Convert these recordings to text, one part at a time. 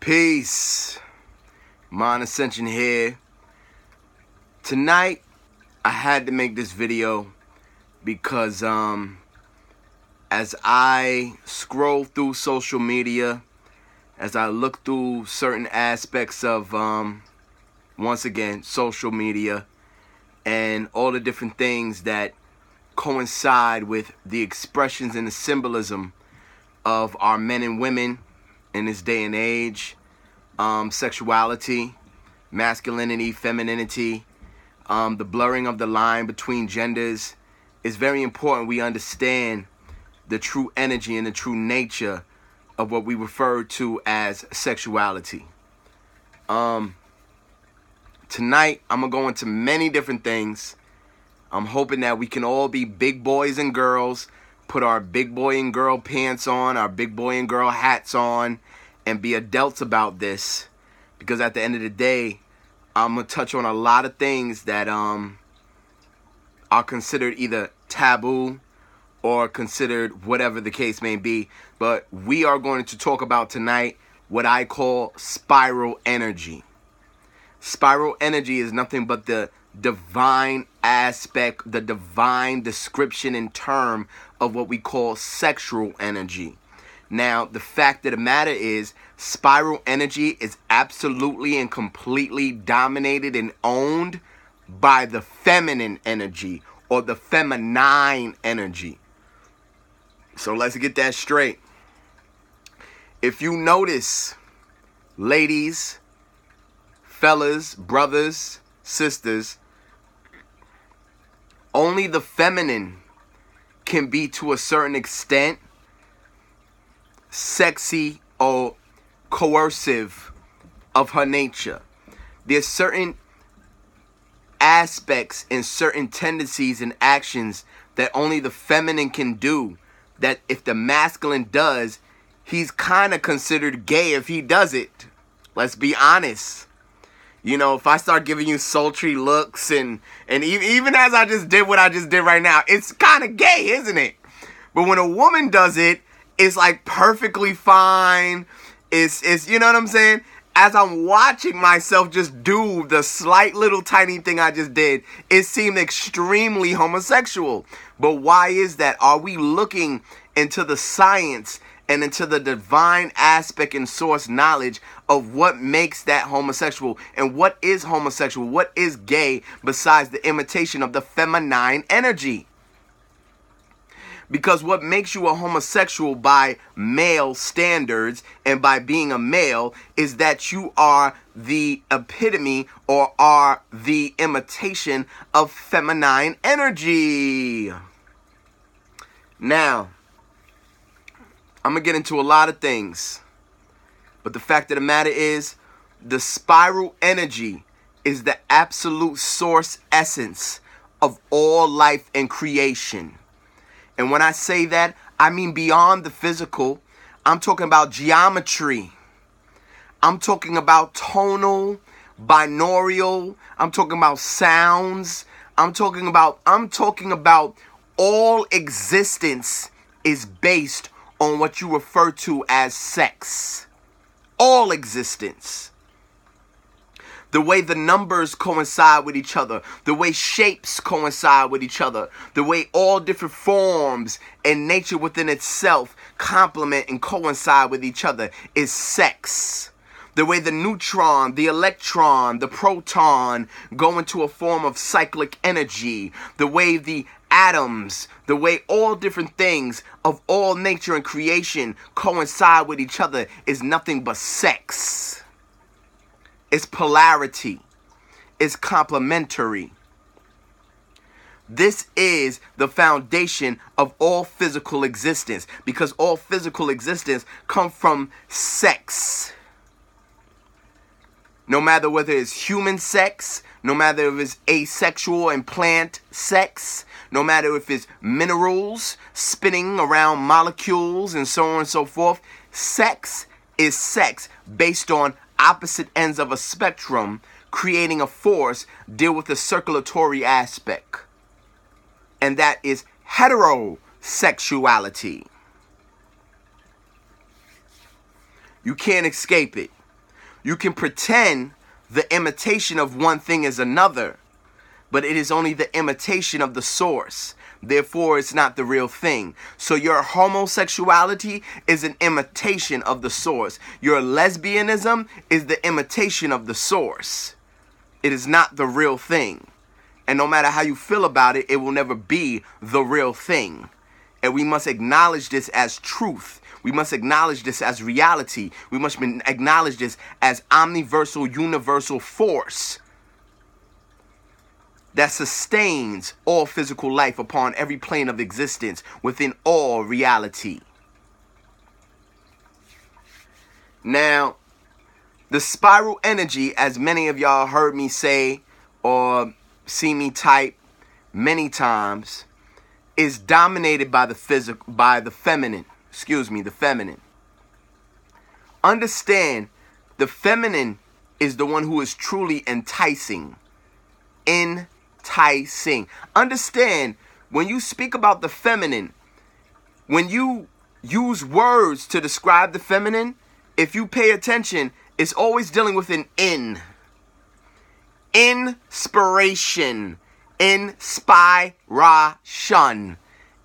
Peace. Mind Ascension here. Tonight, I had to make this video because as I scroll through social media, as I look through certain aspects of, once again, social media, and all the different things that coincide with the expressions and the symbolism of our men and women in this day and age, sexuality, masculinity, femininity, the blurring of the line between genders, is very important we understand the true energy and the true nature of what we refer to as sexuality. Tonight, I'm going to go into many different things. I'm hoping that we can all be big boys and girls, put our big boy and girl pants on, our big boy and girl hats on, and be adults about this. Because at the end of the day, I'm going to touch on a lot of things that are considered either taboo or considered whatever the case may be. But we are going to talk about tonight what I call spiral energy. Spiral energy is nothing but the divine aspect, the divine description and term of what we call sexual energy. Now, the fact of the matter is, spiral energy is absolutely and completely dominated and owned by the feminine energy or the feminine energy. So let's get that straight. If you notice, ladies, fellas, brothers, sisters, only the feminine can be to a certain extent sexy or coercive of her nature. There's certain aspects and certain tendencies and actions that only the feminine can do, that if the masculine does, he's kind of considered gay if he does it. Let's be honest. You know, if I start giving you sultry looks and even as I just did what I just did right now, it's kind of gay, isn't it? But when a woman does it, it's like perfectly fine. It's you know what I'm saying? As I'm watching myself just do the slight little tiny thing I just did, it seemed extremely homosexual. But why is that? Are we looking into the science and into the divine aspect and source knowledge of what makes that homosexual? And what is homosexual? What is gay besides the imitation of the feminine energy? Because what makes you a homosexual by male standards and by being a male is that you are the epitome or are the imitation of feminine energy. Now, I'm going to get into a lot of things, but the fact of the matter is, the spiral energy is the absolute source essence of all life and creation. And when I say that, I mean beyond the physical. I'm talking about geometry. I'm talking about tonal, binaural. I'm talking about sounds. I'm talking about all existence is based on what you refer to as sex. All existence. The way the numbers coincide with each other, the way shapes coincide with each other, the way all different forms and nature within itself complement and coincide with each other is sex. The way the neutron, the electron, the proton go into a form of cyclic energy, the way the atoms, the way all different things of all nature and creation coincide with each other is nothing but sex. It's polarity. It's complementary. This is the foundation of all physical existence, because all physical existence comes from sex. No matter whether it's human sex, no matter if it's asexual and plant sex, no matter if it's minerals spinning around molecules and so on and so forth, sex is sex based on opposite ends of a spectrum, creating a force, deal with the circulatory aspect. And that is heterosexuality. You can't escape it. You can pretend the imitation of one thing is another, but it is only the imitation of the source. Therefore, it's not the real thing. So your homosexuality is an imitation of the source. Your lesbianism is the imitation of the source. It is not the real thing. And no matter how you feel about it, it will never be the real thing. And we must acknowledge this as truth. We must acknowledge this as reality. We must acknowledge this as omniversal, universal force that sustains all physical life upon every plane of existence within all reality. Now, the spiral energy, as many of y'all heard me say or see me type many times, is dominated by the feminine. The feminine. Understand, the feminine is the one who is truly enticing. Understand, when you speak about the feminine, when you use words to describe the feminine, if you pay attention, it's always dealing with an in. Inspiration. Inspiration.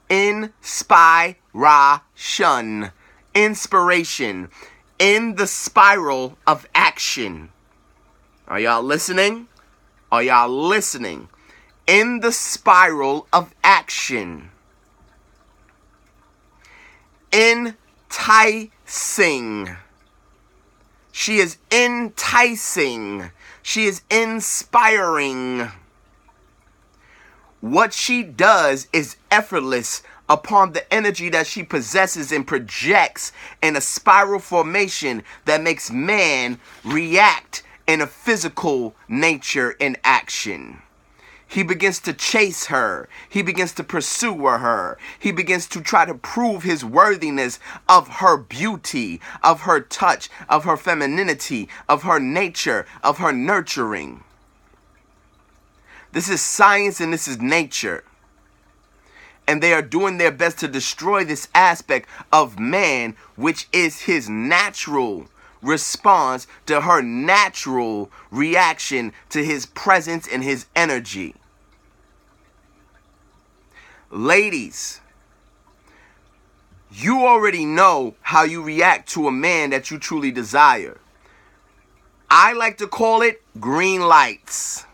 Inspiration. Inspiration. In the spiral of action. Are y'all listening? Are y'all listening? In the spiral of action. Enticing. She is enticing. She is inspiring. What she does is effortless upon the energy that she possesses and projects in a spiral formation that makes man react in a physical nature in action. He begins to chase her. He begins to pursue her. He begins to try to prove his worthiness of her beauty, of her touch, of her femininity, of her nature, of her nurturing. This is science and this is nature. And they are doing their best to destroy this aspect of man, which is his natural response to her natural reaction to his presence and his energy. Ladies, you already know how you react to a man that you truly desire. I like to call it green lights.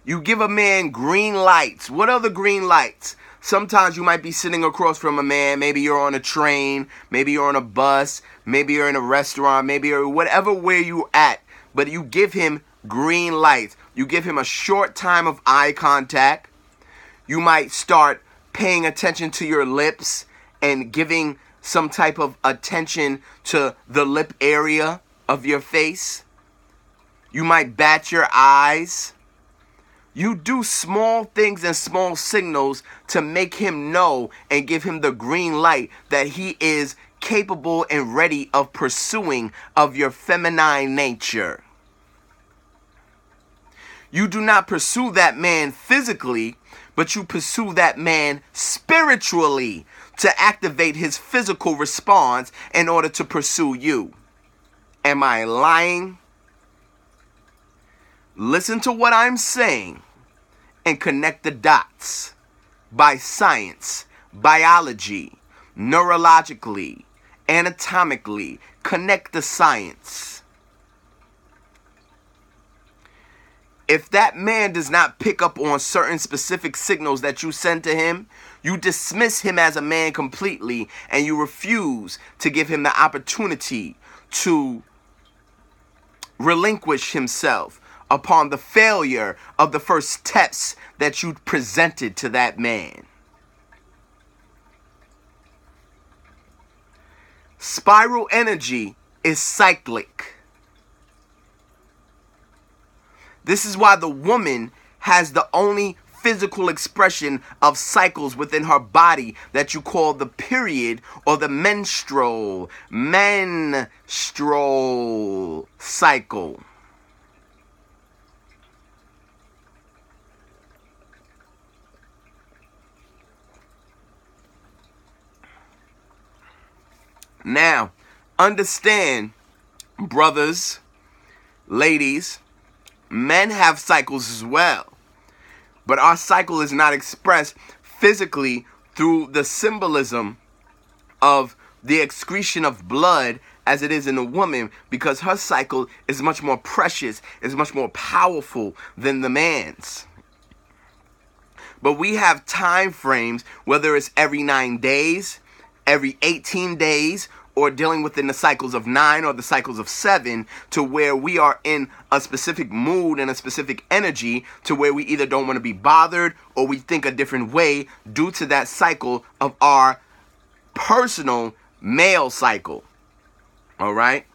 You give a man green lights. What are the green lights? Sometimes you might be sitting across from a man. Maybe you're on a train. Maybe you're on a bus. Maybe you're in a restaurant. Maybe you're whatever where you're at. But you give him green lights. You give him a short time of eye contact. You might start paying attention to your lips and giving some type of attention to the lip area of your face. You might bat your eyes. You do small things and small signals to make him know and give him the green light that he is capable and ready of pursuing of your feminine nature. You do not pursue that man physically, but you pursue that man spiritually to activate his physical response in order to pursue you. Am I lying? Listen to what I'm saying and connect the dots by science, biology, neurologically, anatomically. Connect the science. If that man does not pick up on certain specific signals that you send to him, you dismiss him as a man completely and you refuse to give him the opportunity to relinquish himself upon the failure of the first steps that you presented to that man. Spiral energy is cyclic. This is why the woman has the only physical expression of cycles within her body that you call the period or the menstrual cycle. Now, understand, brothers, ladies, men have cycles as well. But our cycle is not expressed physically through the symbolism of the excretion of blood as it is in a woman, because her cycle is much more precious, is much more powerful than the man's. But we have time frames, whether it's every 9 days, every 18 days, or dealing within the cycles of 9 or the cycles of 7, to where we are in a specific mood and a specific energy to where we either don't want to be bothered or we think a different way due to that cycle of our personal male cycle. All right?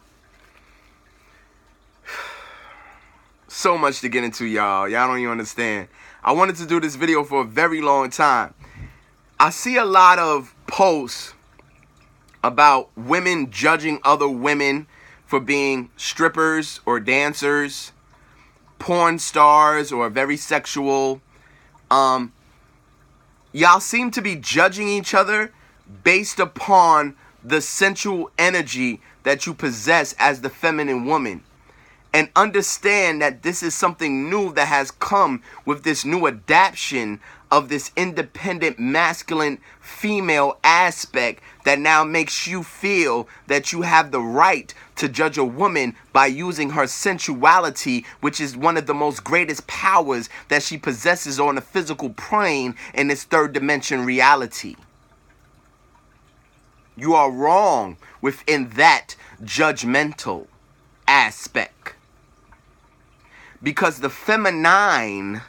So much to get into, y'all. Y'all don't even understand. I wanted to do this video for a very long time. I see a lot of posts about women judging other women for being strippers or dancers, porn stars, or very sexual. Y'all seem to be judging each other based upon the sensual energy that you possess as the feminine woman. And understand that this is something new that has come with this new adaptation of this independent masculine female aspect that now makes you feel that you have the right to judge a woman by using her sensuality, which is one of the most greatest powers that she possesses on the physical plane in this third dimension reality. You are wrong within that judgmental aspect. Because the feminine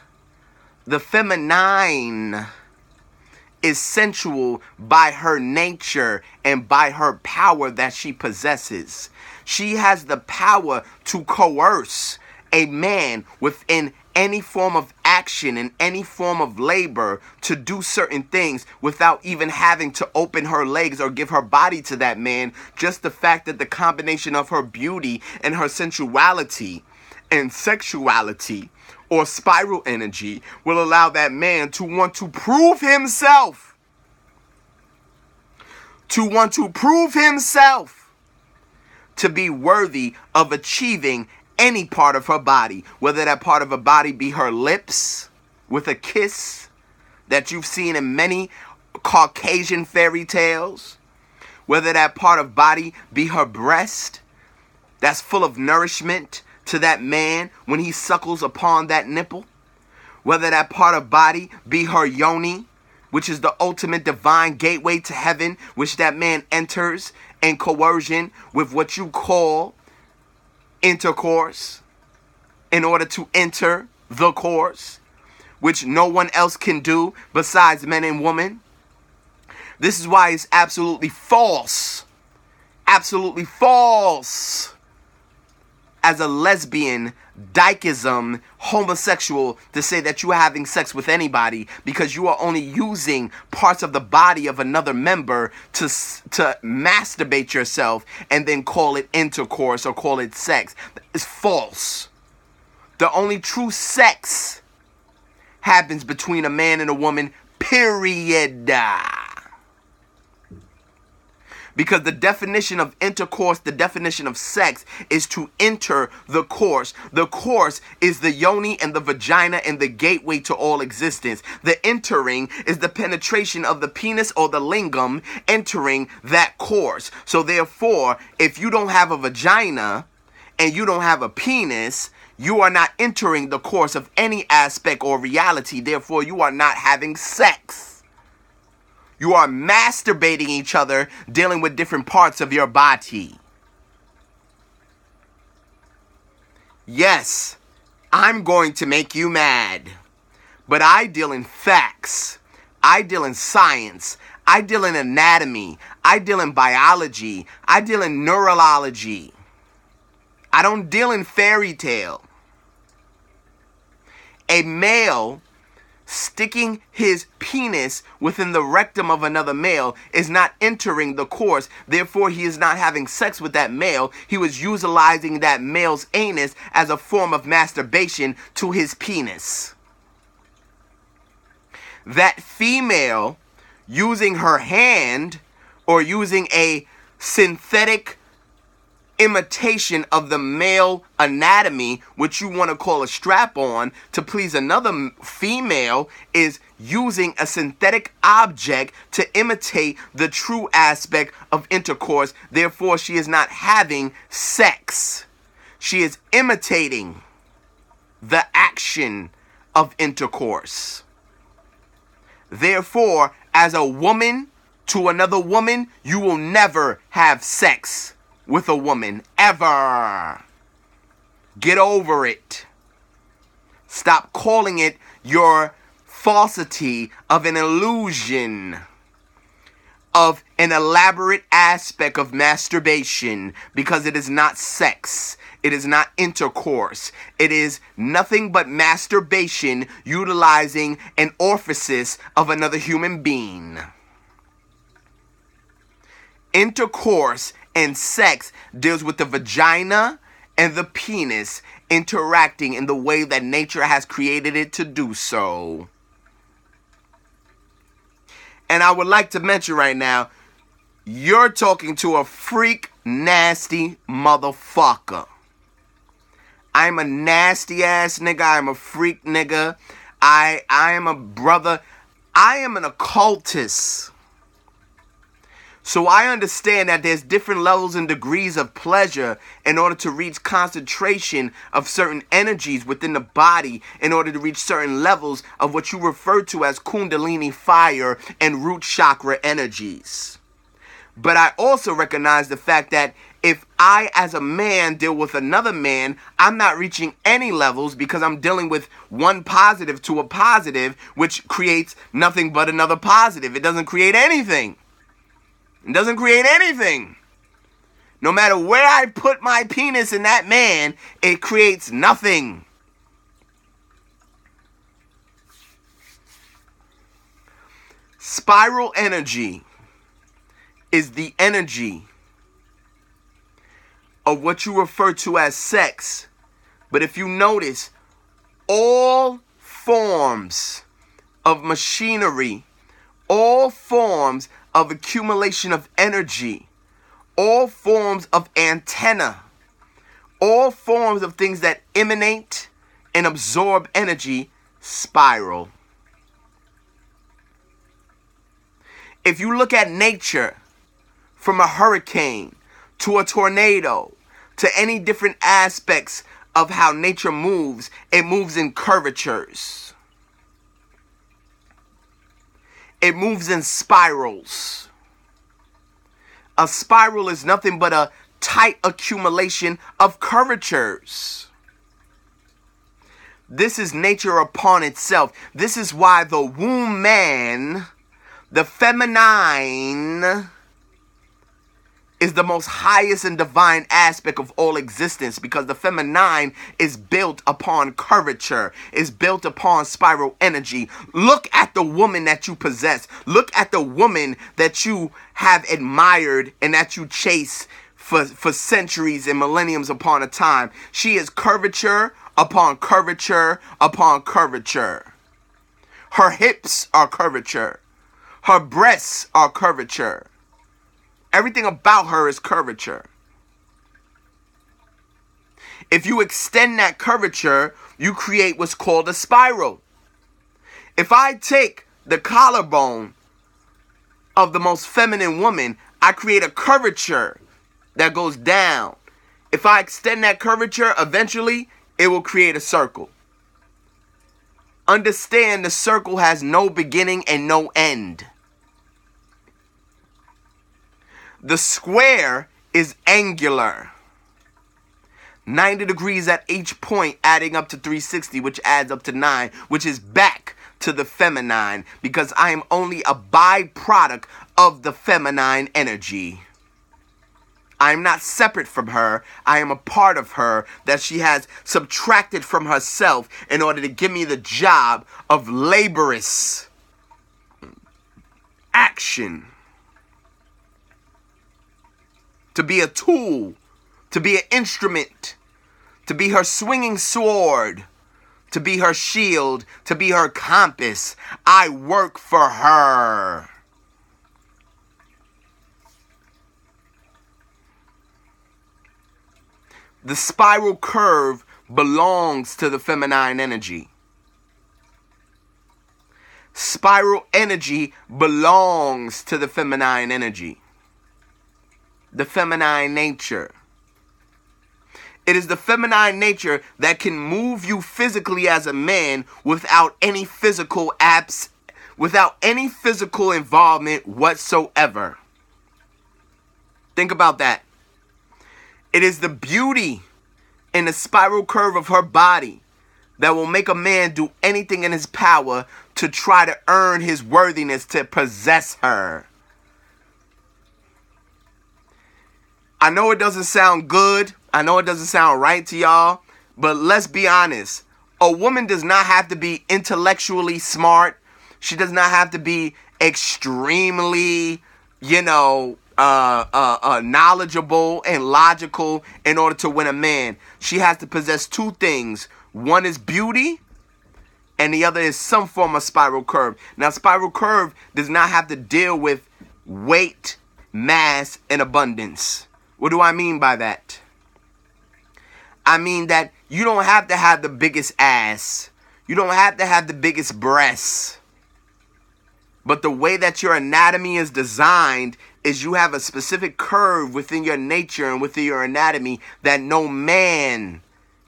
is sensual by her nature and by her power that she possesses. She has the power to coerce a man within any form of action and any form of labor to do certain things without even having to open her legs or give her body to that man. Just the fact that the combination of her beauty and her sensuality and sexuality or spiral energy will allow that man to want to prove himself. To want to prove himself to be worthy of achieving any part of her body. Whether that part of her body be her lips with a kiss that you've seen in many Caucasian fairy tales. Whether that part of body be her breast that's full of nourishment to that man when he suckles upon that nipple. Whether that part of body be her yoni, which is the ultimate divine gateway to heaven, which that man enters in coercion with what you call intercourse in order to enter the course, which no one else can do besides men and women. This is why it's absolutely false as a lesbian, dykeism, homosexual to say that you are having sex with anybody, because you are only using parts of the body of another member to masturbate yourself and then call it intercourse or call it sex. It's false. The only true sex happens between a man and a woman, period. Because the definition of intercourse, the definition of sex, is to enter the course. The course is the yoni and the vagina and the gateway to all existence. The entering is the penetration of the penis or the lingam entering that course. So therefore, if you don't have a vagina and you don't have a penis, you are not entering the course of any aspect or reality. Therefore, you are not having sex. You are masturbating each other, dealing with different parts of your body. Yes, I'm going to make you mad, but I deal in facts. I deal in science. I deal in anatomy. I deal in biology. I deal in neurology. I don't deal in fairy tale. A male sticking his penis within the rectum of another male is not entering the course. Therefore, he is not having sex with that male. He was utilizing that male's anus as a form of masturbation to his penis. That female using her hand or using a synthetic imitation of the male anatomy, which you want to call a strap-on, to please another female, is using a synthetic object to imitate the true aspect of intercourse. Therefore, she is not having sex. She is imitating the action of intercourse. Therefore, as a woman to another woman, you will never have sex with a woman, ever. Get over it. Stop calling it your falsity of an illusion of an elaborate aspect of masturbation, because it is not sex. It is not intercourse. It is nothing but masturbation utilizing an orifice of another human being. Intercourse and sex deals with the vagina and the penis interacting in the way that nature has created it to do so. And I would like to mention right now, you're talking to a freak, nasty motherfucker. I'm a nasty ass nigga. I'm a freak nigga. I am a brother. I am an occultist. So I understand that there's different levels and degrees of pleasure in order to reach concentration of certain energies within the body, in order to reach certain levels of what you refer to as kundalini fire and root chakra energies. But I also recognize the fact that if I, as a man, deal with another man, I'm not reaching any levels, because I'm dealing with one positive to a positive, which creates nothing but another positive. It doesn't create anything. It doesn't create anything. No matter where I put my penis in that man, it creates nothing. Spiral energy is the energy of what you refer to as sex. But if you notice, all forms of machinery, all forms of accumulation of energy, all forms of antenna, all forms of things that emanate and absorb energy, spiral. If you look at nature, from a hurricane to a tornado to any different aspects of how nature moves, it moves in curvatures. It moves in spirals. A spiral is nothing but a tight accumulation of curvatures. This is nature upon itself. This is why the womb man, the feminine, is the most highest and divine aspect of all existence, because the feminine is built upon curvature, is built upon spiral energy. Look at the woman that you possess. Look at the woman that you have admired and that you chase for centuries and millenniums upon a time. She is curvature upon curvature upon curvature. Her hips are curvature. Her breasts are curvature. Everything about her is curvature. If you extend that curvature, you create what's called a spiral. If I take the collarbone of the most feminine woman, I create a curvature that goes down. If I extend that curvature, eventually it will create a circle. Understand, the circle has no beginning and no end. The square is angular. 90 degrees at each point, adding up to 360, which adds up to 9, which is back to the feminine, because I am only a byproduct of the feminine energy. I am not separate from her. I am a part of her that she has subtracted from herself in order to give me the job of laborious action. To be a tool, to be an instrument, to be her swinging sword, to be her shield, to be her compass. I work for her. The spiral curve belongs to the feminine energy. Spiral energy belongs to the feminine energy. The feminine nature. It is the feminine nature that can move you physically as a man without any physical without any physical involvement whatsoever. Think about that. It is the beauty in the spiral curve of her body that will make a man do anything in his power to try to earn his worthiness to possess her. I know it doesn't sound good. I know it doesn't sound right to y'all. But let's be honest. A woman does not have to be intellectually smart. She does not have to be extremely, knowledgeable and logical in order to win a man. She has to possess two things. One is beauty, and the other is some form of spiral curve. Now, spiral curve does not have to deal with weight, mass, and abundance. What do I mean by that? I mean that you don't have to have the biggest ass. You don't have to have the biggest breasts. But the way that your anatomy is designed is you have a specific curve within your nature and within your anatomy that no man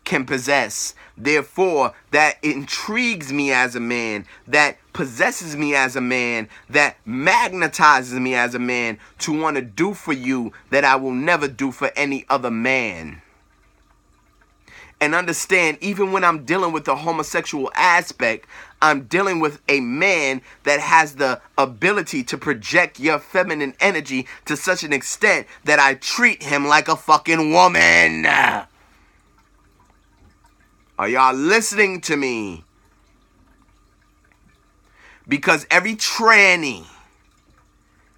can possess. Therefore, that intrigues me as a man, that possesses me as a man, that magnetizes me as a man to want to do for you that I will never do for any other man. And understand, even when I'm dealing with the homosexual aspect, I'm dealing with a man that has the ability to project your feminine energy to such an extent that I treat him like a fucking woman. Are y'all listening to me? Because every tranny,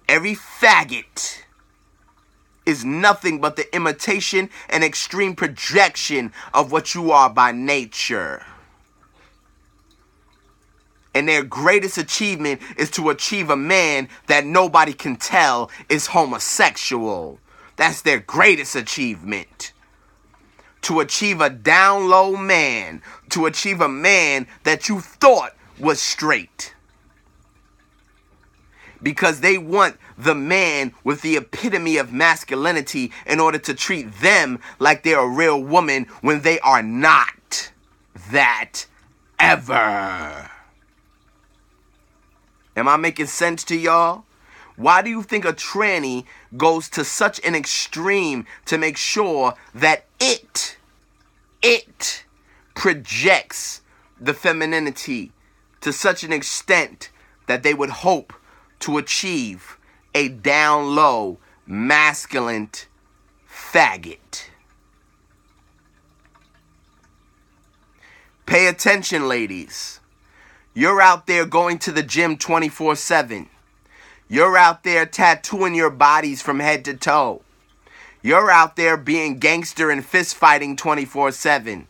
every faggot is nothing but the imitation and extreme projection of what you are by nature. And their greatest achievement is to achieve a man that nobody can tell is homosexual. That's their greatest achievement. To achieve a down low man. To achieve a man that you thought was straight. Because they want the man with the epitome of masculinity in order to treat them like they're a real woman when they are not that ever. Am I making sense to y'all? Why do you think a tranny goes to such an extreme to make sure that it projects the femininity to such an extent that they would hope to achieve a down low, masculine faggot? Pay attention, ladies. You're out there going to the gym 24/7. You're out there tattooing your bodies from head to toe. You're out there being gangster and fist fighting 24/7.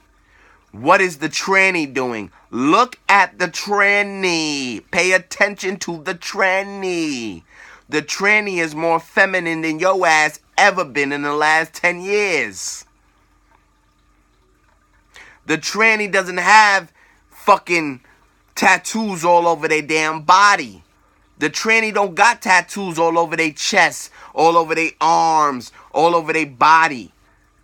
What is the tranny doing? Look at the tranny. Pay attention to the tranny. The tranny is more feminine than your ass ever been in the last 10 years. The tranny doesn't have fucking tattoos all over their damn body. The tranny don't got tattoos all over their chest, all over their arms, all over their body.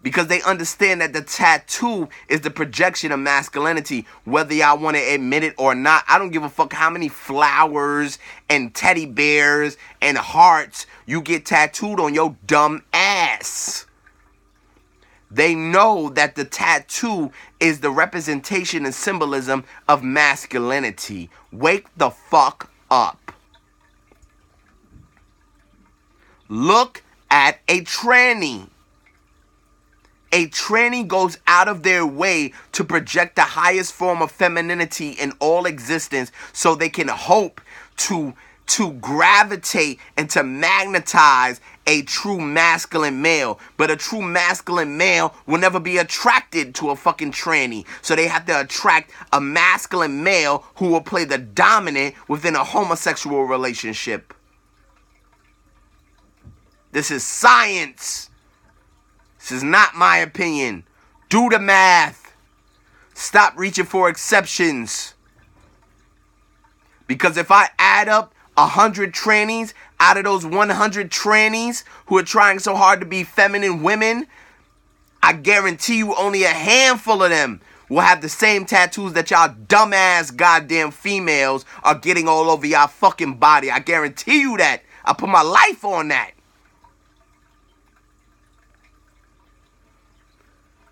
Because they understand that the tattoo is the projection of masculinity, whether y'all want to admit it or not. I don't give a fuck how many flowers and teddy bears and hearts you get tattooed on your dumb ass. They know that the tattoo is the representation and symbolism of masculinity. Wake the fuck up. Look at a tranny. A tranny goes out of their way to project the highest form of femininity in all existence so they can hope to gravitate and to magnetize a true masculine male. But a true masculine male will never be attracted to a fucking tranny. So they have to attract a masculine male who will play the dominant within a homosexual relationship. This is science. This is not my opinion. Do the math. Stop reaching for exceptions. Because if I add up 100 trannies out of those 100 trannies who are trying so hard to be feminine women, I guarantee you only a handful of them will have the same tattoos that y'all dumbass goddamn females are getting all over y'all fucking body. I guarantee you that. I put my life on that.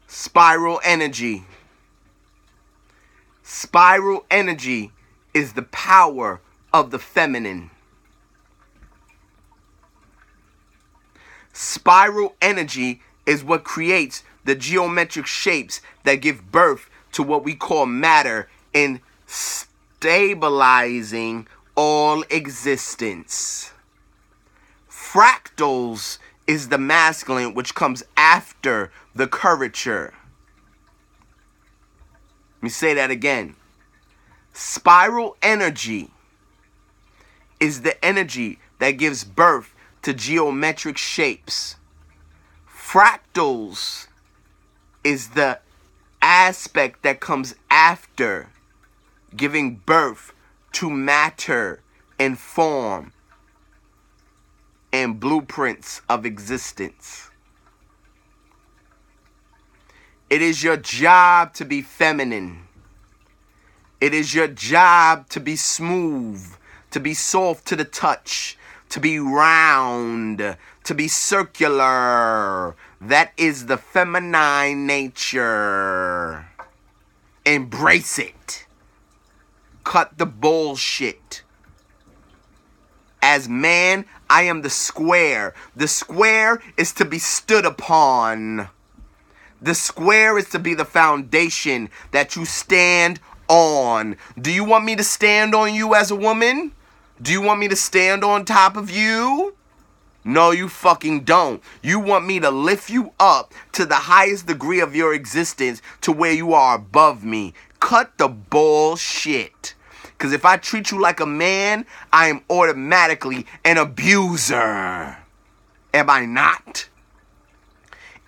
Spiral energy. Spiral energy is the power of the feminine. Spiral energy is what creates the geometric shapes that give birth to what we call matter in stabilizing all existence. Fractals is the masculine, which comes after the curvature. Let me say that again. Spiral energy is the energy that gives birth to geometric shapes. Fractals is the aspect that comes after giving birth to matter and form and blueprints of existence. It is your job to be feminine. It is your job to be smooth, to be soft to the touch, to be round, to be circular. That is the feminine nature. Embrace it. Cut the bullshit. As man, I am the square. The square is to be stood upon. The square is to be the foundation that you stand on. Do you want me to stand on you as a woman? Do you want me to stand on top of you? No, you fucking don't. You want me to lift you up to the highest degree of your existence to where you are above me. Cut the bullshit. Because if I treat you like a man, I am automatically an abuser. Am I not?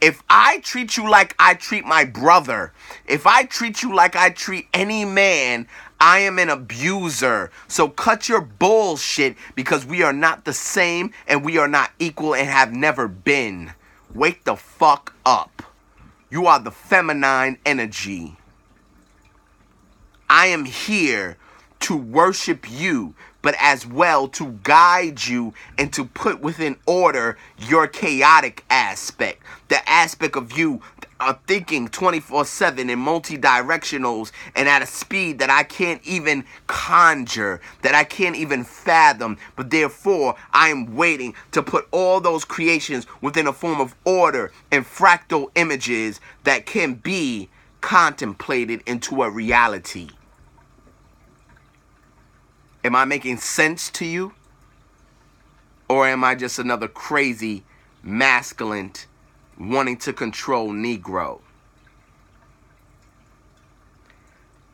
If I treat you like I treat my brother, if I treat you like I treat any man, I am an abuser. So cut your bullshit, because we are not the same and we are not equal and have never been. Wake the fuck up. You are the feminine energy. I am here to worship you, but as well to guide you and to put within order your chaotic aspect. The aspect of you thinking 24/7 in multi-directionals and at a speed that I can't even conjure, that I can't even fathom. But therefore, I am waiting to put all those creations within a form of order and fractal images that can be contemplated into a reality. Am I making sense to you? Or am I just another crazy, masculine, wanting to control Negro?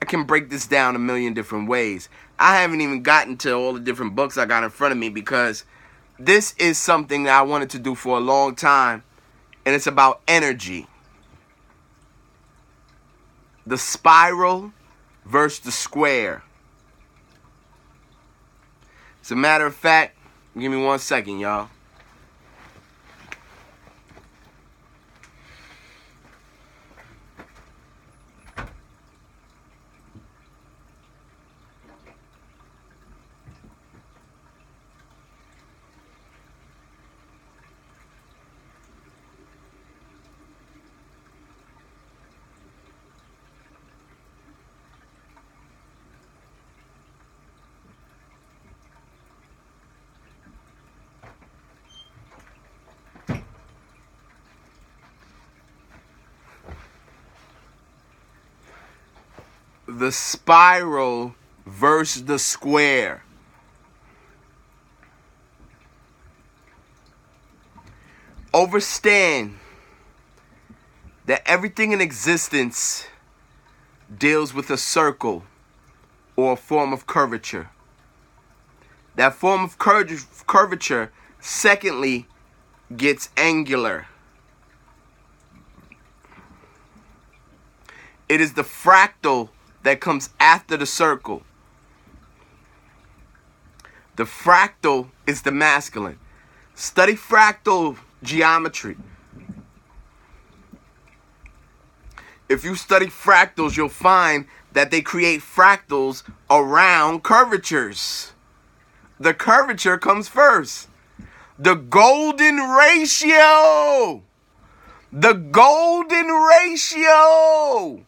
I can break this down a million different ways. I haven't even gotten to all the different books I got in front of me, because this is something that I wanted to do for a long time, and it's about energy. The spiral versus the square. As a matter of fact, give me 1 second, y'all. The spiral versus the square. Understand that everything in existence deals with a circle or a form of curvature. That form of curvature, secondly, gets angular. It is the fractal that comes after the circle. The fractal is the masculine. Study fractal geometry. If you study fractals, you'll find that they create fractals around curvatures. The curvature comes first. The golden ratio. The golden ratio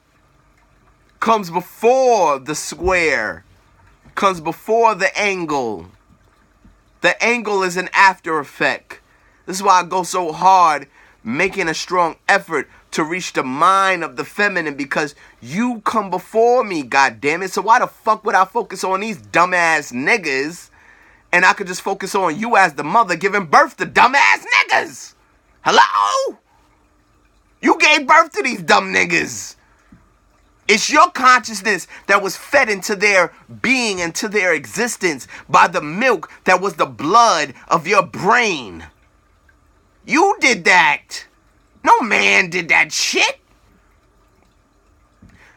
comes before the square, comes before the angle. The angle is an after effect. This is why I go so hard making a strong effort to reach the mind of the feminine, because you come before me, goddammit. So why the fuck would I focus on these dumbass niggas and I could just focus on you as the mother giving birth to dumbass niggas? Hello? You gave birth to these dumb niggas. It's your consciousness that was fed into their being, into their existence by the milk that was the blood of your brain. You did that. No man did that shit.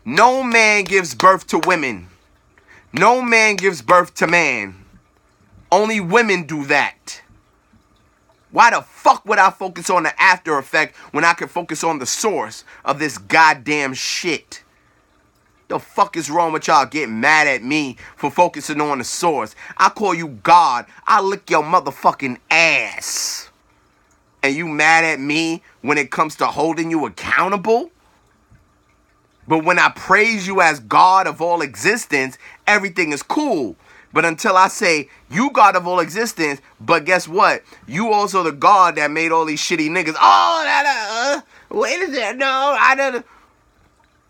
No man gives birth to women. No man gives birth to man. Only women do that. Why the fuck would I focus on the after effect when I can focus on the source of this goddamn shit? The fuck is wrong with y'all getting mad at me for focusing on the source? I call you God. I lick your motherfucking ass. And you mad at me when it comes to holding you accountable? But when I praise you as God of all existence, everything is cool. But until I say, you God of all existence, but guess what? You also the God that made all these shitty niggas. Oh, wait a second. No, I don't.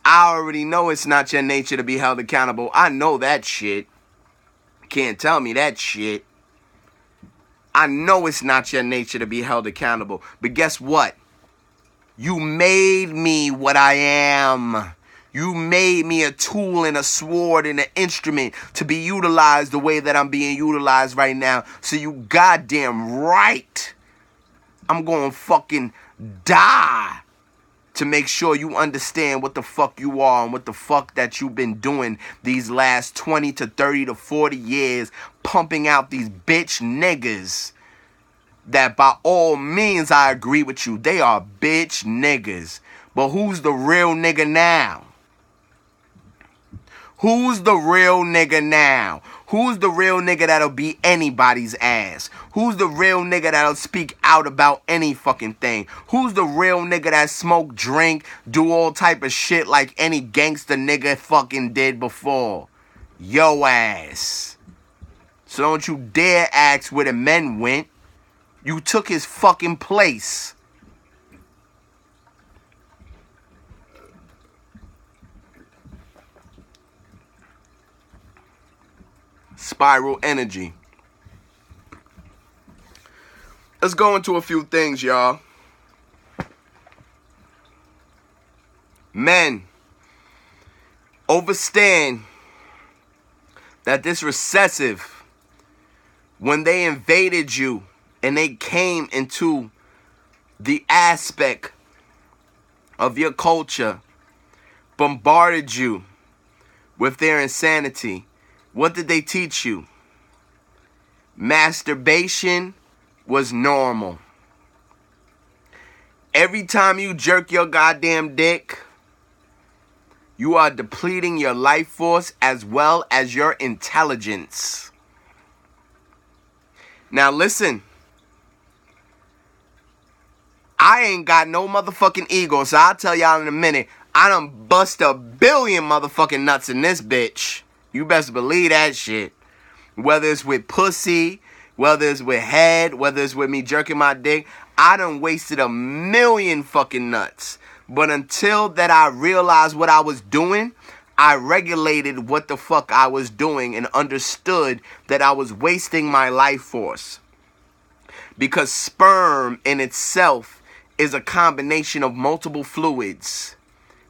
I already know it's not your nature to be held accountable. I know that shit. Can't tell me that shit. I know it's not your nature to be held accountable. But guess what? You made me what I am. You made me a tool and a sword and an instrument to be utilized the way that I'm being utilized right now. So you goddamn right, I'm gonna fucking die to make sure you understand what the fuck you are and what the fuck that you've been doing these last 20 to 30 to 40 years, pumping out these bitch niggas that by all means I agree with you. They are bitch niggas. But who's the real nigga now? Who's the real nigga now? Who's the real nigga that'll beat anybody's ass? Who's the real nigga that'll speak out about any fucking thing? Who's the real nigga that smoke, drink, do all type of shit like any gangster nigga fucking did before? Yo ass. So don't you dare ask where the men went. You took his fucking place. Spiral energy. Let's go into a few things, y'all. Men, understand that this recessive, when they invaded you and they came into the aspect of your culture, bombarded you with their insanity, what did they teach you? Masturbation was normal. Every time you jerk your goddamn dick, you are depleting your life force as well as your intelligence. Now listen, I ain't got no motherfucking ego, so I'll tell y'all in a minute, I done bust a billion motherfucking nuts in this bitch. You best believe that shit. Whether it's with pussy, whether it's with head, whether it's with me jerking my dick, I done wasted a million fucking nuts. But until that I realized what I was doing, I regulated what the fuck I was doing and understood that I was wasting my life force. Because sperm in itself is a combination of multiple fluids.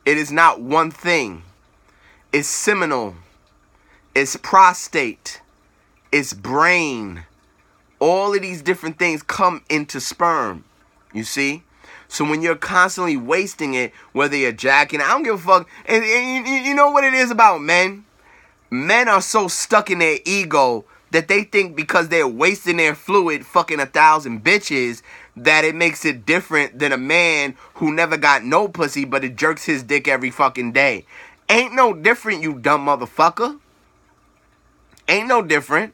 It is not one thing. It's seminal. It's prostate. It's brain. All of these different things come into sperm. You see? So when you're constantly wasting it, whether you're jacking, I don't give a fuck. And you know what it is about men? Men are so stuck in their ego that they think because they're wasting their fluid fucking 1,000 bitches that it makes it different than a man who never got no pussy but it jerks his dick every fucking day. Ain't no different, you dumb motherfucker. Ain't no different.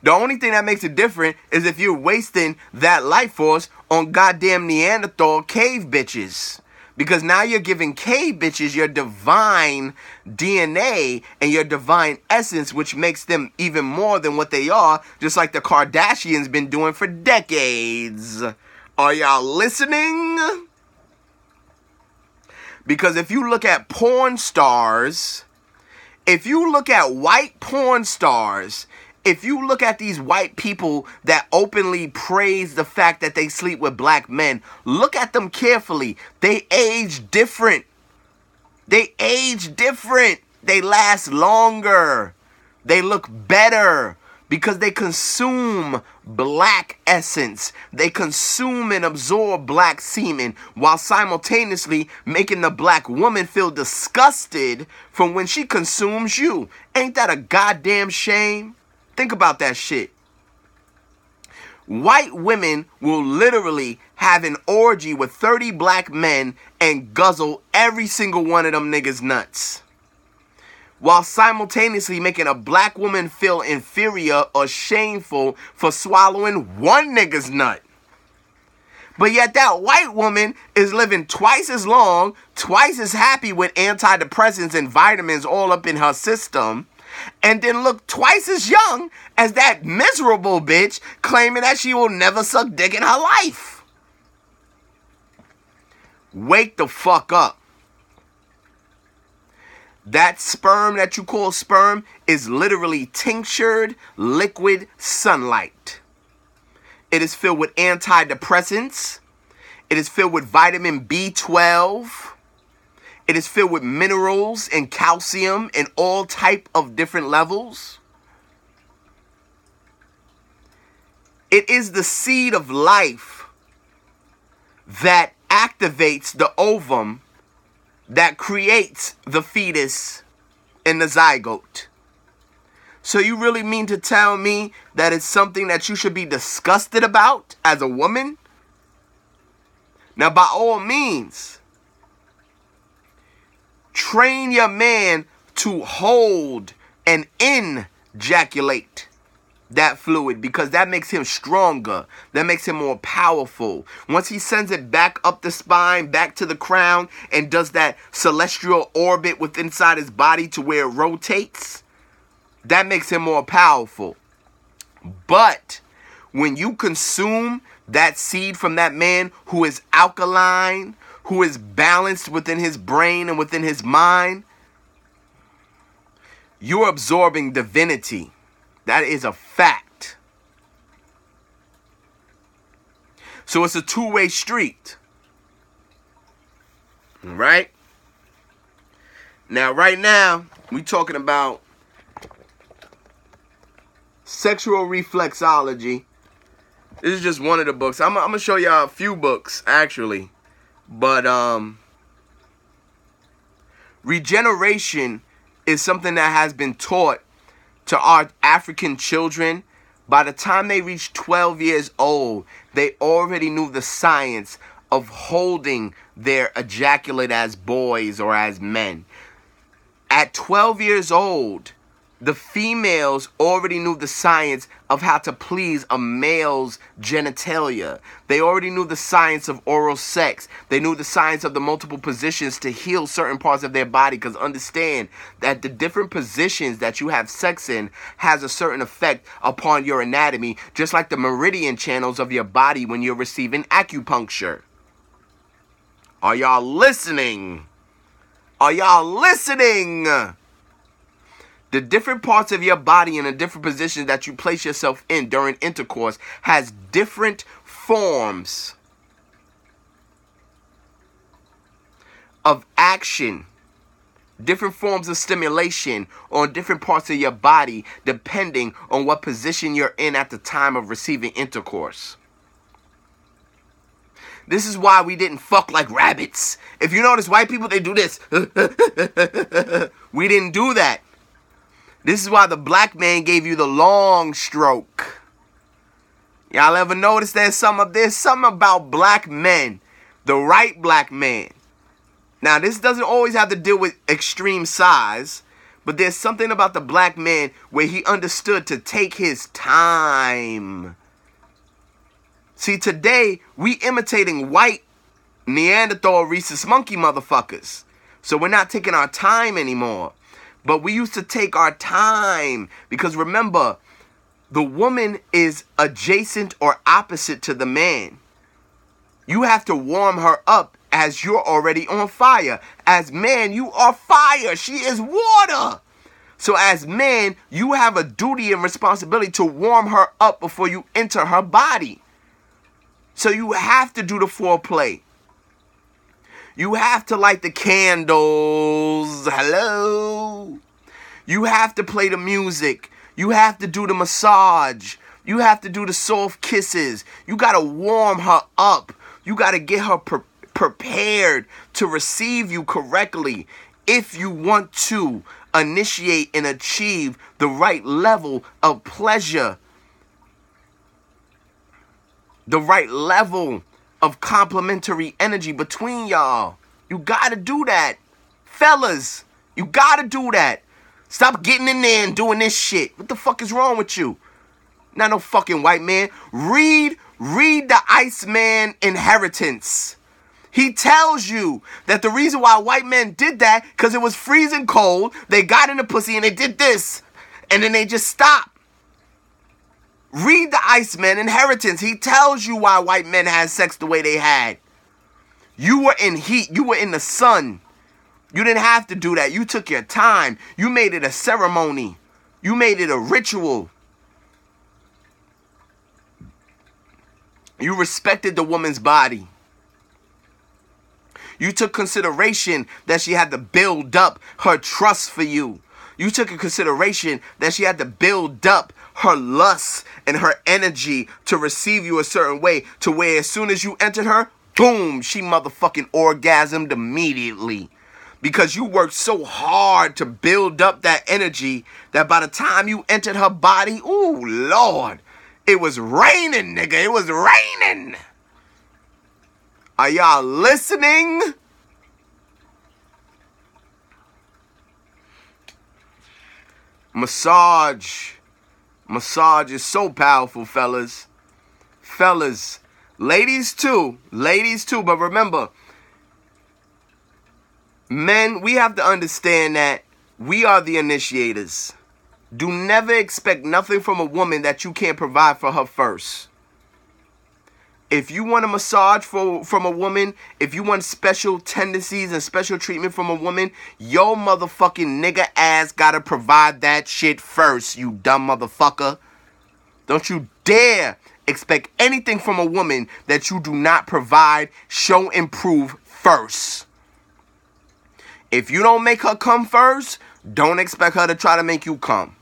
The only thing that makes it different is if you're wasting that life force on goddamn Neanderthal cave bitches. Because now you're giving cave bitches your divine DNA and your divine essence, which makes them even more than what they are, just like the Kardashians been doing for decades. Are y'all listening? Because if you look at porn stars, if you look at white porn stars, if you look at these white people that openly praise the fact that they sleep with black men, look at them carefully. They age different. They age different. They last longer. They look better because they consume black essence. They consume and absorb black semen while simultaneously making the black woman feel disgusted from when she consumes you. Ain't that a goddamn shame? Think about that shit. White women will literally have an orgy with 30 black men and guzzle every single one of them niggas' nuts, while simultaneously making a black woman feel inferior or shameful for swallowing one nigga's nut. But yet that white woman is living twice as long, twice as happy with antidepressants and vitamins all up in her system, and then look twice as young as that miserable bitch claiming that she will never suck dick in her life. Wake the fuck up. That sperm that you call sperm is literally tinctured liquid sunlight. It is filled with antidepressants. It is filled with vitamin B12. It is filled with minerals and calcium in all type of different levels. It is the seed of life that activates the ovum that creates the fetus in the zygote. So you really mean to tell me that it's something that you should be disgusted about as a woman? Now, by all means, train your man to hold and ejaculate that fluid, because that makes him stronger. That makes him more powerful. Once he sends it back up the spine, back to the crown, and does that celestial orbit within inside his body to where it rotates, that makes him more powerful. But when you consume that seed from that man who is alkaline, who is balanced within his brain and within his mind, you're absorbing divinity. That is a fact. So it's a two-way street. Right? Now, right now, we talking about sexual reflexology. This is just one of the books. I'm going to show y'all a few books, actually. But regeneration is something that has been taught to our African children. By the time they reach 12 years old, they already knew the science of holding their ejaculate as boys or as men. At 12 years old, the females already knew the science of how to please a male's genitalia. They already knew the science of oral sex. They knew the science of the multiple positions to heal certain parts of their body. Because understand that the different positions that you have sex in has a certain effect upon your anatomy, just like the meridian channels of your body when you're receiving acupuncture. Are y'all listening? Are y'all listening? The different parts of your body and the different positions that you place yourself in during intercourse has different forms of action, different forms of stimulation on different parts of your body depending on what position you're in at the time of receiving intercourse. This is why we didn't fuck like rabbits. If you notice, white people, they do this. We didn't do that. This is why the black man gave you the long stroke. Y'all ever notice there's something about black men, the right black man. Now, this doesn't always have to deal with extreme size, but there's something about the black man where he understood to take his time. See, today, we imitating white Neanderthal rhesus monkey motherfuckers. So we're not taking our time anymore. But we used to take our time. Because remember, the woman is adjacent or opposite to the man. You have to warm her up as you're already on fire. As man, you are fire. She is water. So as man, you have a duty and responsibility to warm her up before you enter her body. So you have to do the foreplay. You have to light the candles. Hello. You have to play the music. You have to do the massage. You have to do the soft kisses. You got to warm her up. You got to get her prepared to receive you correctly if you want to initiate and achieve the right level of pleasure. The right level of complementary energy between y'all. You gotta do that. Fellas, you gotta do that. Stop getting in there and doing this shit. What the fuck is wrong with you? Not no fucking white man. Read the Iceman Inheritance. He tells you that the reason why white men did that, because it was freezing cold, they got in the pussy and they did this. And then they just stopped. Read the Iceman Inheritance. He tells you why white men had sex the way they had. You were in heat. You were in the sun. You didn't have to do that. You took your time. You made it a ceremony. You made it a ritual. You respected the woman's body. You took consideration that she had to build up her trust for you. You took in consideration that she had to build up her lust and her energy to receive you a certain way, to where as soon as you entered her, boom, she motherfucking orgasmed immediately. Because you worked so hard to build up that energy that by the time you entered her body, ooh, Lord, it was raining, nigga. It was raining. Are y'all listening? Massage. Massage is so powerful, fellas. Fellas. Ladies too. Ladies too. But remember, men, we have to understand that we are the initiators. Do never expect nothing from a woman that you can't provide for her first. If you want a massage from a woman, if you want special tendencies and special treatment from a woman, your motherfucking nigga ass gotta provide that shit first, you dumb motherfucker. Don't you dare expect anything from a woman that you do not provide, show, and prove first. If you don't make her come first, don't expect her to try to make you come.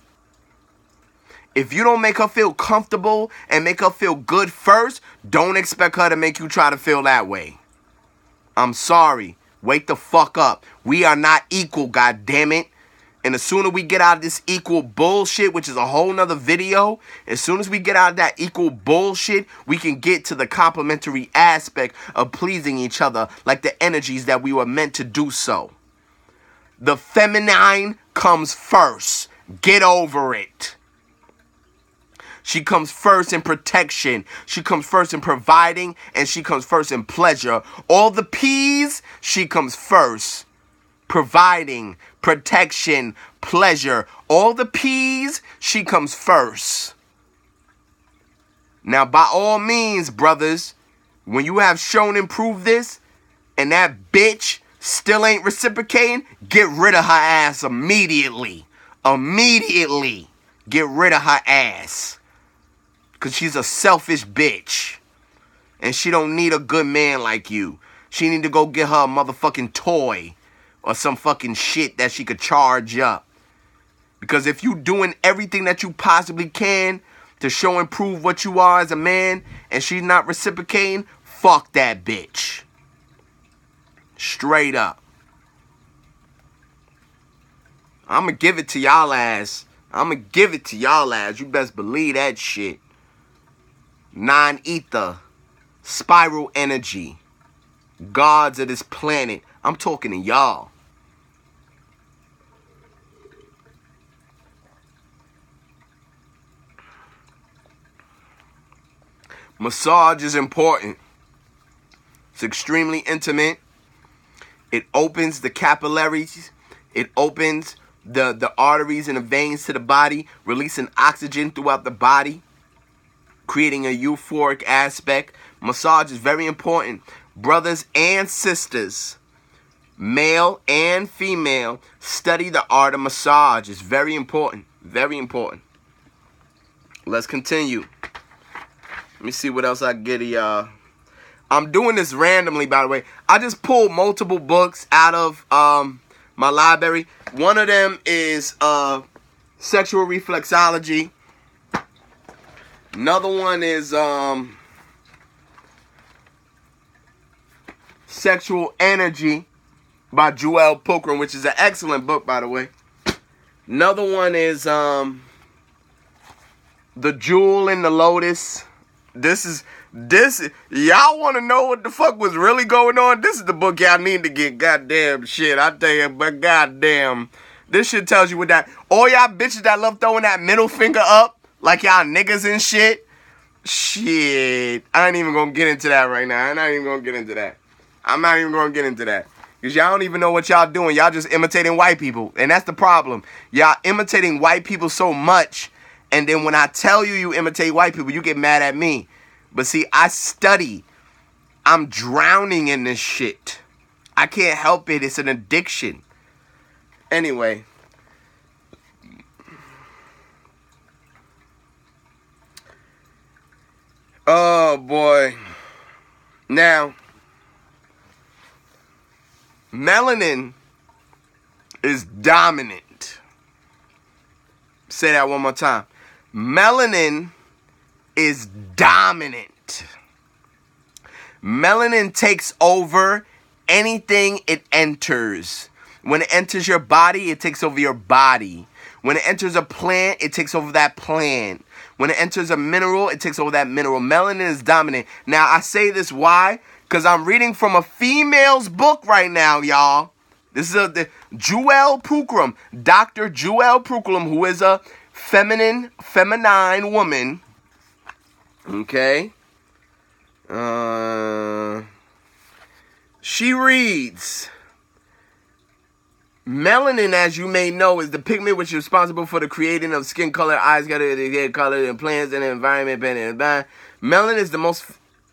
If you don't make her feel comfortable and make her feel good first, don't expect her to make you try to feel that way. I'm sorry. Wake the fuck up. We are not equal, goddammit. And the sooner we get out of this equal bullshit, which is a whole nother video, as soon as we get out of that equal bullshit, we can get to the complementary aspect of pleasing each other like the energies that we were meant to do so. The feminine comes first. Get over it. She comes first in protection. She comes first in providing. And she comes first in pleasure. All the P's, she comes first. Providing, protection, pleasure. All the P's, she comes first. Now, by all means, brothers, when you have shown and proved this, and that bitch still ain't reciprocating, get rid of her ass immediately. Immediately. Get rid of her ass. Because she's a selfish bitch. And she don't need a good man like you. She need to go get her a motherfucking toy. Or some fucking shit that she could charge up. Because if you doing everything that you possibly can to show and prove what you are as a man, and she's not reciprocating, fuck that bitch. Straight up. I'ma give it to y'all ass. I'ma give it to y'all ass. You best believe that shit. Non-ether. Spiral energy. Gods of this planet. I'm talking to y'all. Massage is important. It's extremely intimate. It opens the capillaries. It opens the arteries and the veins to the body, releasing oxygen throughout the body, creating a euphoric aspect. Massage is very important. Brothers and sisters, male and female, study the art of massage. It's very important. Very important. Let's continue. Let me see what else I can get to y'all. I'm doing this randomly, by the way. I just pulled multiple books out of my library. One of them is Sexual Reflexology. Another one is Sexual Energy by Joel Pulcrum, which is an excellent book, by the way. Another one is The Jewel in the Lotus. This y'all want to know what the fuck was really going on? This is the book y'all need to get. Goddamn shit, I tell you, but goddamn, this shit tells you what that. All y'all bitches that love throwing that middle finger up like y'all niggas and shit. Shit, I ain't even gonna get into that right now. I'm not even gonna get into that. Because y'all don't even know what y'all doing. Y'all just imitating white people, and that's the problem. Y'all imitating white people so much. And then when I tell you imitate white people, you get mad at me. But see, I study. I'm drowning in this shit. I can't help it. It's an addiction. Anyway. Oh, boy. Now, melanin is dominant. Say that one more time. Melanin is dominant. Melanin takes over anything it enters. When it enters your body, it takes over your body. When it enters a plant, it takes over that plant. When it enters a mineral, it takes over that mineral. Melanin is dominant. Now, I say this why? Because I'm reading from a female's book right now, y'all. This is the Joel Pulcrum. Dr. Joel Pulcrum, who is a feminine woman. Okay. She reads, melanin, as you may know, is the pigment which is responsible for the creating of skin color, eyes, hair color, and plants and the environment. Melanin is the most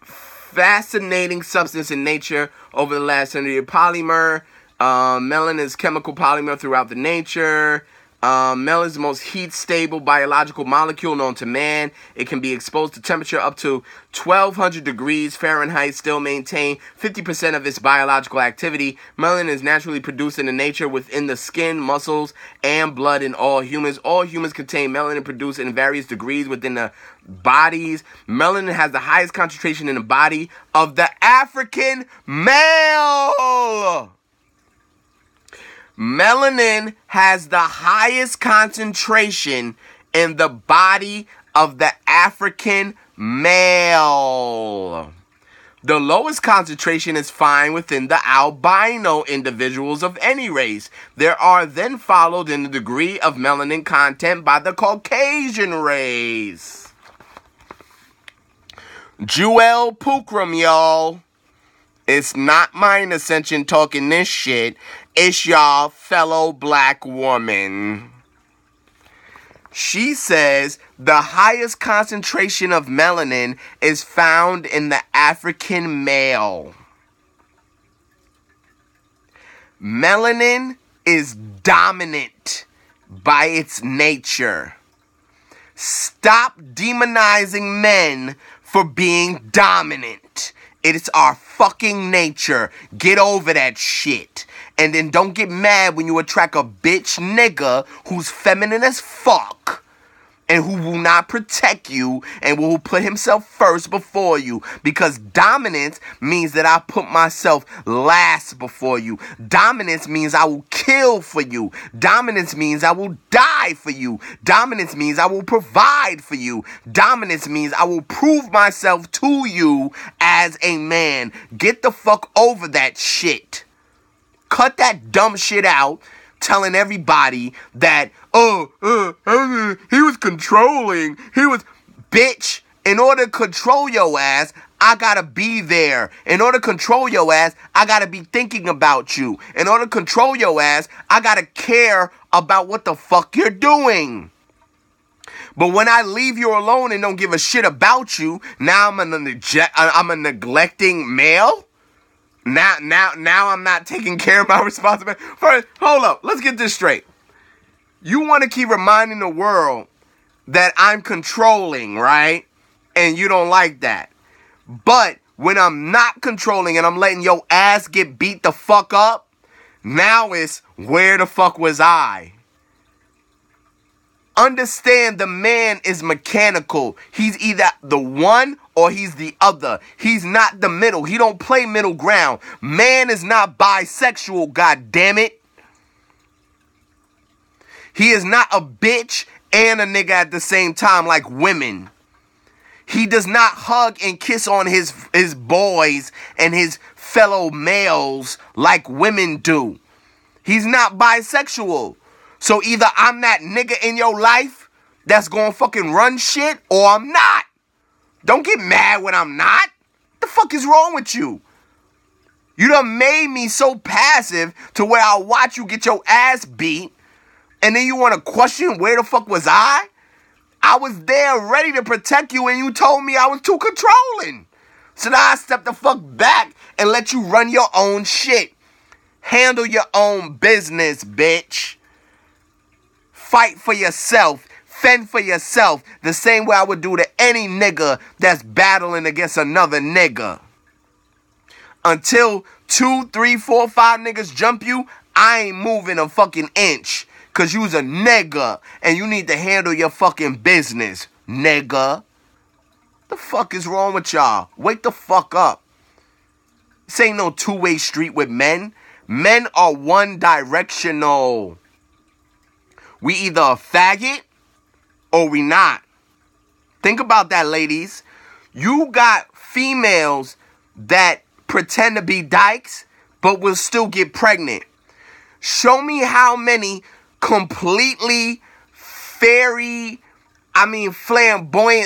fascinating substance in nature over the last 100 years. Polymer. Melanin is chemical polymer throughout the nature. Melanin is the most heat-stable biological molecule known to man. It can be exposed to temperature up to 1,200 degrees Fahrenheit, still maintain 50% of its biological activity. Melanin is naturally produced in the nature within the skin, muscles, and blood in all humans. All humans contain melanin produced in various degrees within the bodies. Melanin has the highest concentration in the body of the African male. Melanin has the highest concentration in the body of the African male. The lowest concentration is found within the albino individuals of any race. There are then followed in the degree of melanin content by the Caucasian race. Joel Pulcrum, y'all. It's not mine ascension talking this shit. It's y'all fellow black woman. She says the highest concentration of melanin is found in the African male. Melanin is dominant by its nature. Stop demonizing men for being dominant. It is our fucking nature. Get over that shit. And then don't get mad when you attract a bitch nigga who's feminine as fuck and who will not protect you and will put himself first before you. Because dominance means that I put myself last before you. Dominance means I will kill for you. Dominance means I will die for you. Dominance means I will provide for you. Dominance means I will prove myself to you as a man. Get the fuck over that shit. Cut that dumb shit out, telling everybody that, he was controlling. Bitch, in order to control your ass, I gotta be there. In order to control your ass, I gotta be thinking about you. In order to control your ass, I gotta care about what the fuck you're doing. But when I leave you alone and don't give a shit about you, now I'm a neglecting male? Now I'm not taking care of my responsibility. First, hold up. Let's get this straight. You want to keep reminding the world that I'm controlling, right? And you don't like that. But when I'm not controlling and I'm letting your ass get beat the fuck up, now it's where the fuck was I? Understand the man is mechanical. He's either the one or he's the other. He's not the middle. He don't play middle ground. Man is not bisexual, god damn it. He is not a bitch and a nigga at the same time like women. He does not hug and kiss on his boys and his fellow males like women do. He's not bisexual. So either I'm that nigga in your life that's gonna fucking run shit, or I'm not. Don't get mad when I'm not. The fuck is wrong with you? You done made me so passive to where I'll watch you get your ass beat, and then you want to question where the fuck was I? I was there ready to protect you, and you told me I was too controlling. So now I step the fuck back and let you run your own shit. Handle your own business, bitch. Fight for yourself. Fend for yourself. The same way I would do to any nigga that's battling against another nigga. Until 2, 3, 4, 5 niggas jump you, I ain't moving a fucking inch. Cause you's a nigga and you need to handle your fucking business, nigga. The fuck is wrong with y'all? Wake the fuck up. This ain't no two-way street with men. Men are one-directional. We either a faggot or we not. Think about that, ladies. You got females that pretend to be dykes but will still get pregnant. Show me how many completely flamboyant,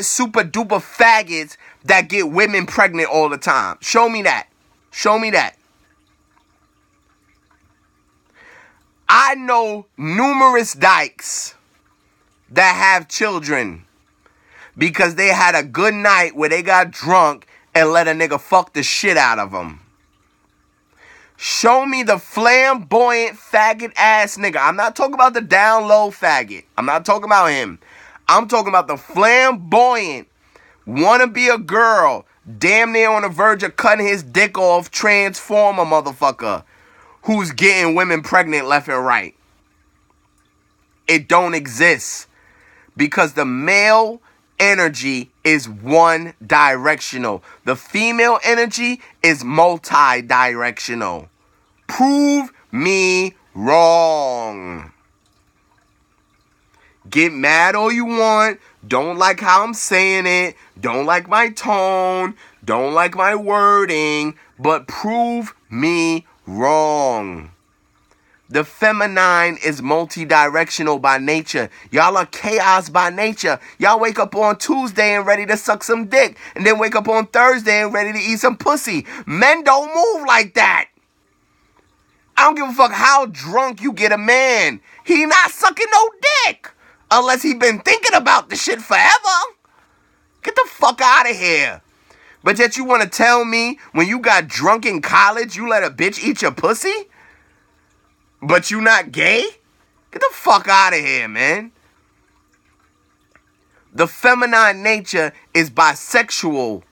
super duper faggots that get women pregnant all the time. Show me that. Show me that. I know numerous dykes that have children because they had a good night where they got drunk and let a nigga fuck the shit out of them. Show me the flamboyant faggot ass nigga. I'm not talking about the down low faggot. I'm not talking about him. I'm talking about the flamboyant, wanna be a girl, damn near on the verge of cutting his dick off, transformer motherfucker, who's getting women pregnant left and right. It don't exist because the male energy is one directional. The female energy is multi-directional. Prove me wrong. Get mad all you want. Don't like how I'm saying it. Don't like my tone. Don't like my wording. But prove me wrong. The feminine is multi-directional by nature. Y'all are chaos by nature. Y'all wake up on Tuesday and ready to suck some dick. And then wake up on Thursday and ready to eat some pussy. Men don't move like that. I don't give a fuck how drunk you get a man. He not sucking no dick. Unless he been thinking about the shit forever. Get the fuck out of here. But yet you want to tell me when you got drunk in college, you let a bitch eat your pussy? But you not gay? Get the fuck out of here, man. The feminine nature is bisexual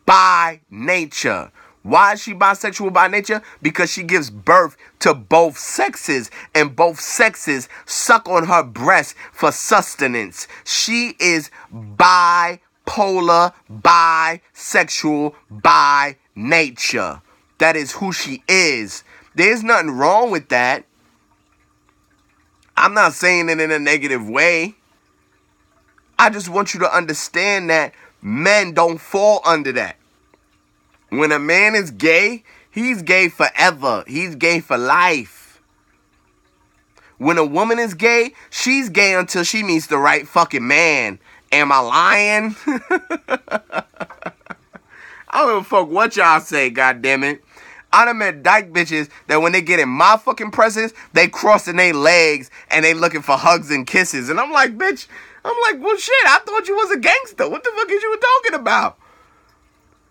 by nature. Why is she bisexual by nature? Because she gives birth to both sexes, and both sexes suck on her breast for sustenance. She is bipolar, bisexual by nature. That is who she is. There's nothing wrong with that. I'm not saying it in a negative way. I just want you to understand that men don't fall under that. When a man is gay, he's gay forever. He's gay for life. When a woman is gay, she's gay until she meets the right fucking man. Am I lying? I don't give a fuck what y'all say, goddammit. I done met dyke bitches that when they get in my fucking presence, they crossing their legs and they looking for hugs and kisses. And I'm like, bitch, well, shit, I thought you was a gangster. What the fuck is you talking about?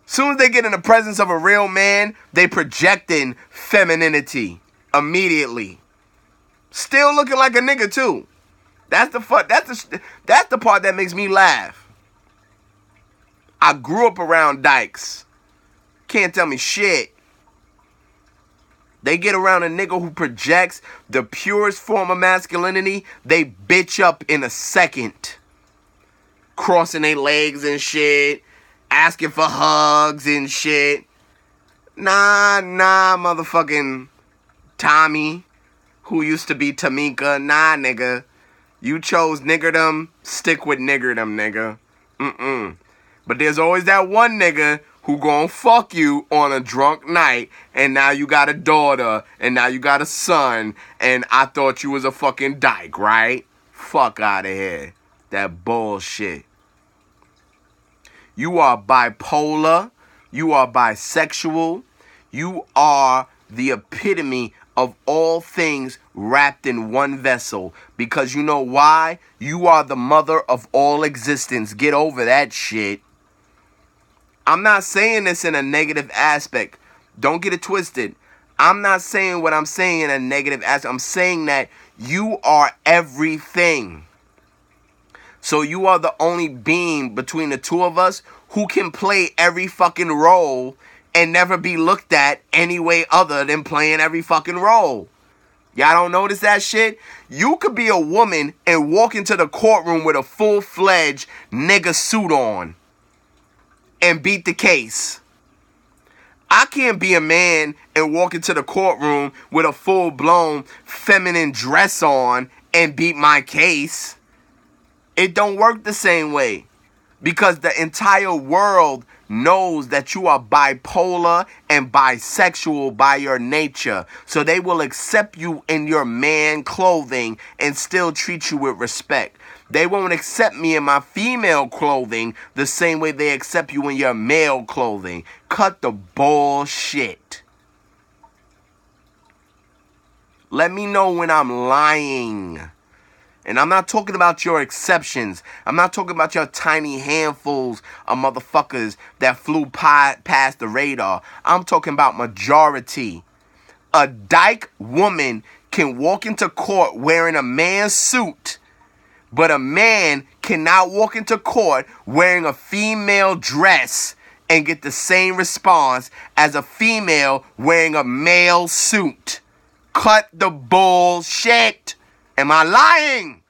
Soon as they get in the presence of a real man, they projecting femininity immediately. Still looking like a nigga too. That's the part that makes me laugh. I grew up around dykes. Can't tell me shit. They get around a nigga who projects the purest form of masculinity, they bitch up in a second. Crossing their legs and shit. Asking for hugs and shit. Nah, motherfucking Tommy, who used to be Tamika. Nah, nigga. You chose niggerdom, stick with niggerdom, nigga. But there's always that one nigga who gon' fuck you on a drunk night, and now you got a daughter, and now you got a son, and I thought you was a fucking dyke, right? Fuck out of here. That bullshit. You are bipolar. You are bisexual. You are the epitome of all things wrapped in one vessel. Because you know why? You are the mother of all existence. Get over that shit. I'm not saying this in a negative aspect. Don't get it twisted. I'm not saying what I'm saying in a negative aspect. I'm saying that you are everything. So you are the only being between the two of us who can play every fucking role and never be looked at any way other than playing every fucking role. Y'all don't notice that shit? You could be a woman and walk into the courtroom with a full-fledged nigga suit on and beat the case. I can't be a man and walk into the courtroom with a full-blown feminine dress on and beat my case. It don't work the same way because the entire world knows that you are bipolar and bisexual by your nature. So they will accept you in your man clothing and still treat you with respect. They won't accept me in my female clothing the same way they accept you in your male clothing. Cut the bullshit. Let me know when I'm lying. And I'm not talking about your exceptions. I'm not talking about your tiny handfuls of motherfuckers that flew past the radar. I'm talking about majority. A dyke woman can walk into court wearing a man's suit, but a man cannot walk into court wearing a female dress and get the same response as a female wearing a male suit. Cut the bullshit. Am I lying?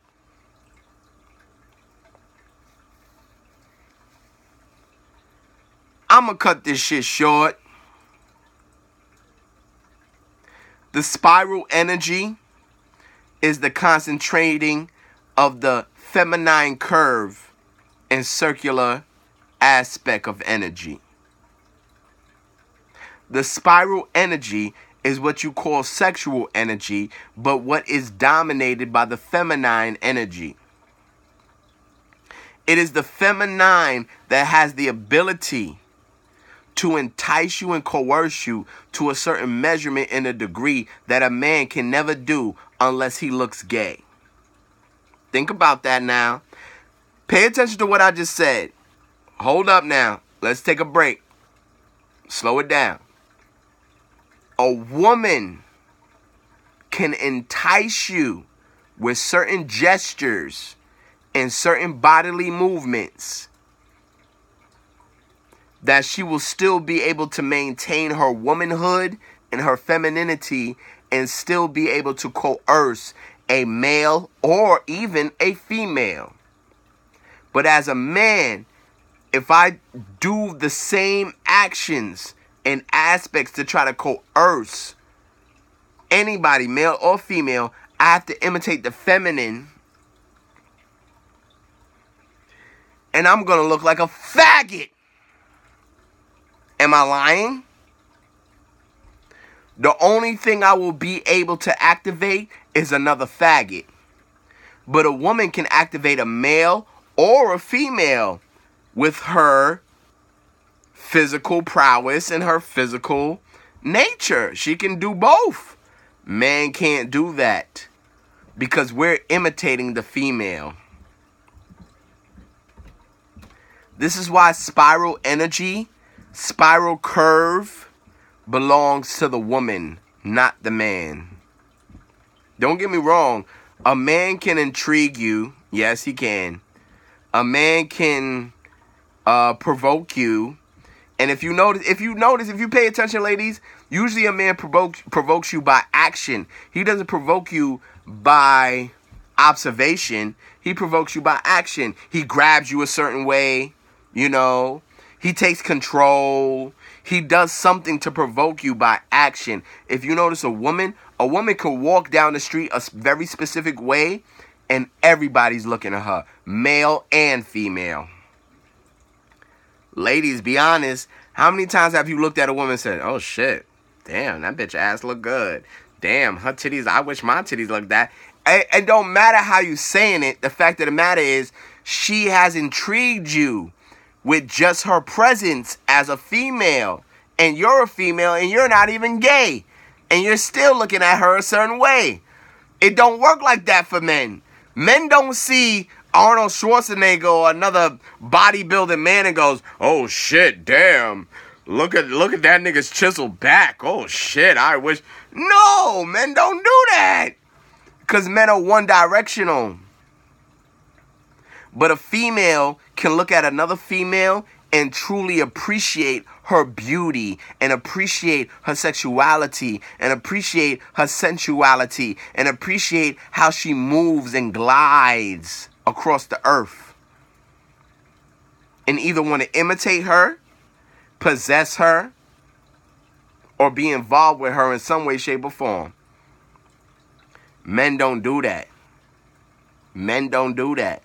I'm gonna cut this shit short. The spiral energy is the concentrating of the feminine curve and circular aspect of energy. The spiral energy is what you call sexual energy, but what is dominated by the feminine energy. It is the feminine that has the ability to entice you and coerce you to a certain measurement in a degree that a man can never do unless he looks gay. Think about that now. Pay attention to what I just said. Hold up now. Let's take a break. Slow it down. A woman can entice you with certain gestures and certain bodily movements that she will still be able to maintain her womanhood and her femininity and still be able to coerce a male or even a female. But as a man, if I do the same actions and aspects to try to coerce anybody, male or female, I have to imitate the feminine. And I'm going to look like a faggot. Am I lying? The only thing I will be able to activate is another faggot. But a woman can activate a male or a female with her physical prowess and her physical nature. She can do both. Man can't do that because we're imitating the female. This is why spiral energy, spiral curve belongs to the woman, not the man. Don't get me wrong. A man can intrigue you. Yes, he can. A man can provoke you. And if you pay attention, ladies, usually a man provokes you by action. He doesn't provoke you by observation. He provokes you by action. He grabs you a certain way. You know, he takes control. He does something to provoke you by action. If you notice a woman can walk down the street a very specific way and everybody's looking at her, male and female. Ladies, be honest. How many times have you looked at a woman and said, oh shit, damn, that bitch ass look good. Damn, her titties, I wish my titties looked that. It don't matter how you saying it. The fact of the matter is she has intrigued you with just her presence as a female. And you're a female and you're not even gay. And you're still looking at her a certain way. It don't work like that for men. Men don't see Arnold Schwarzenegger or another bodybuilding man and goes, oh shit, damn. Look at that nigga's chiseled back. Oh shit, I wish. No, men don't do that. Because men are one directional. But a female can look at another female and truly appreciate her beauty and appreciate her sexuality and appreciate her sensuality and appreciate how she moves and glides across the earth. And either want to imitate her, possess her, or be involved with her in some way, shape, or form. Men don't do that. Men don't do that.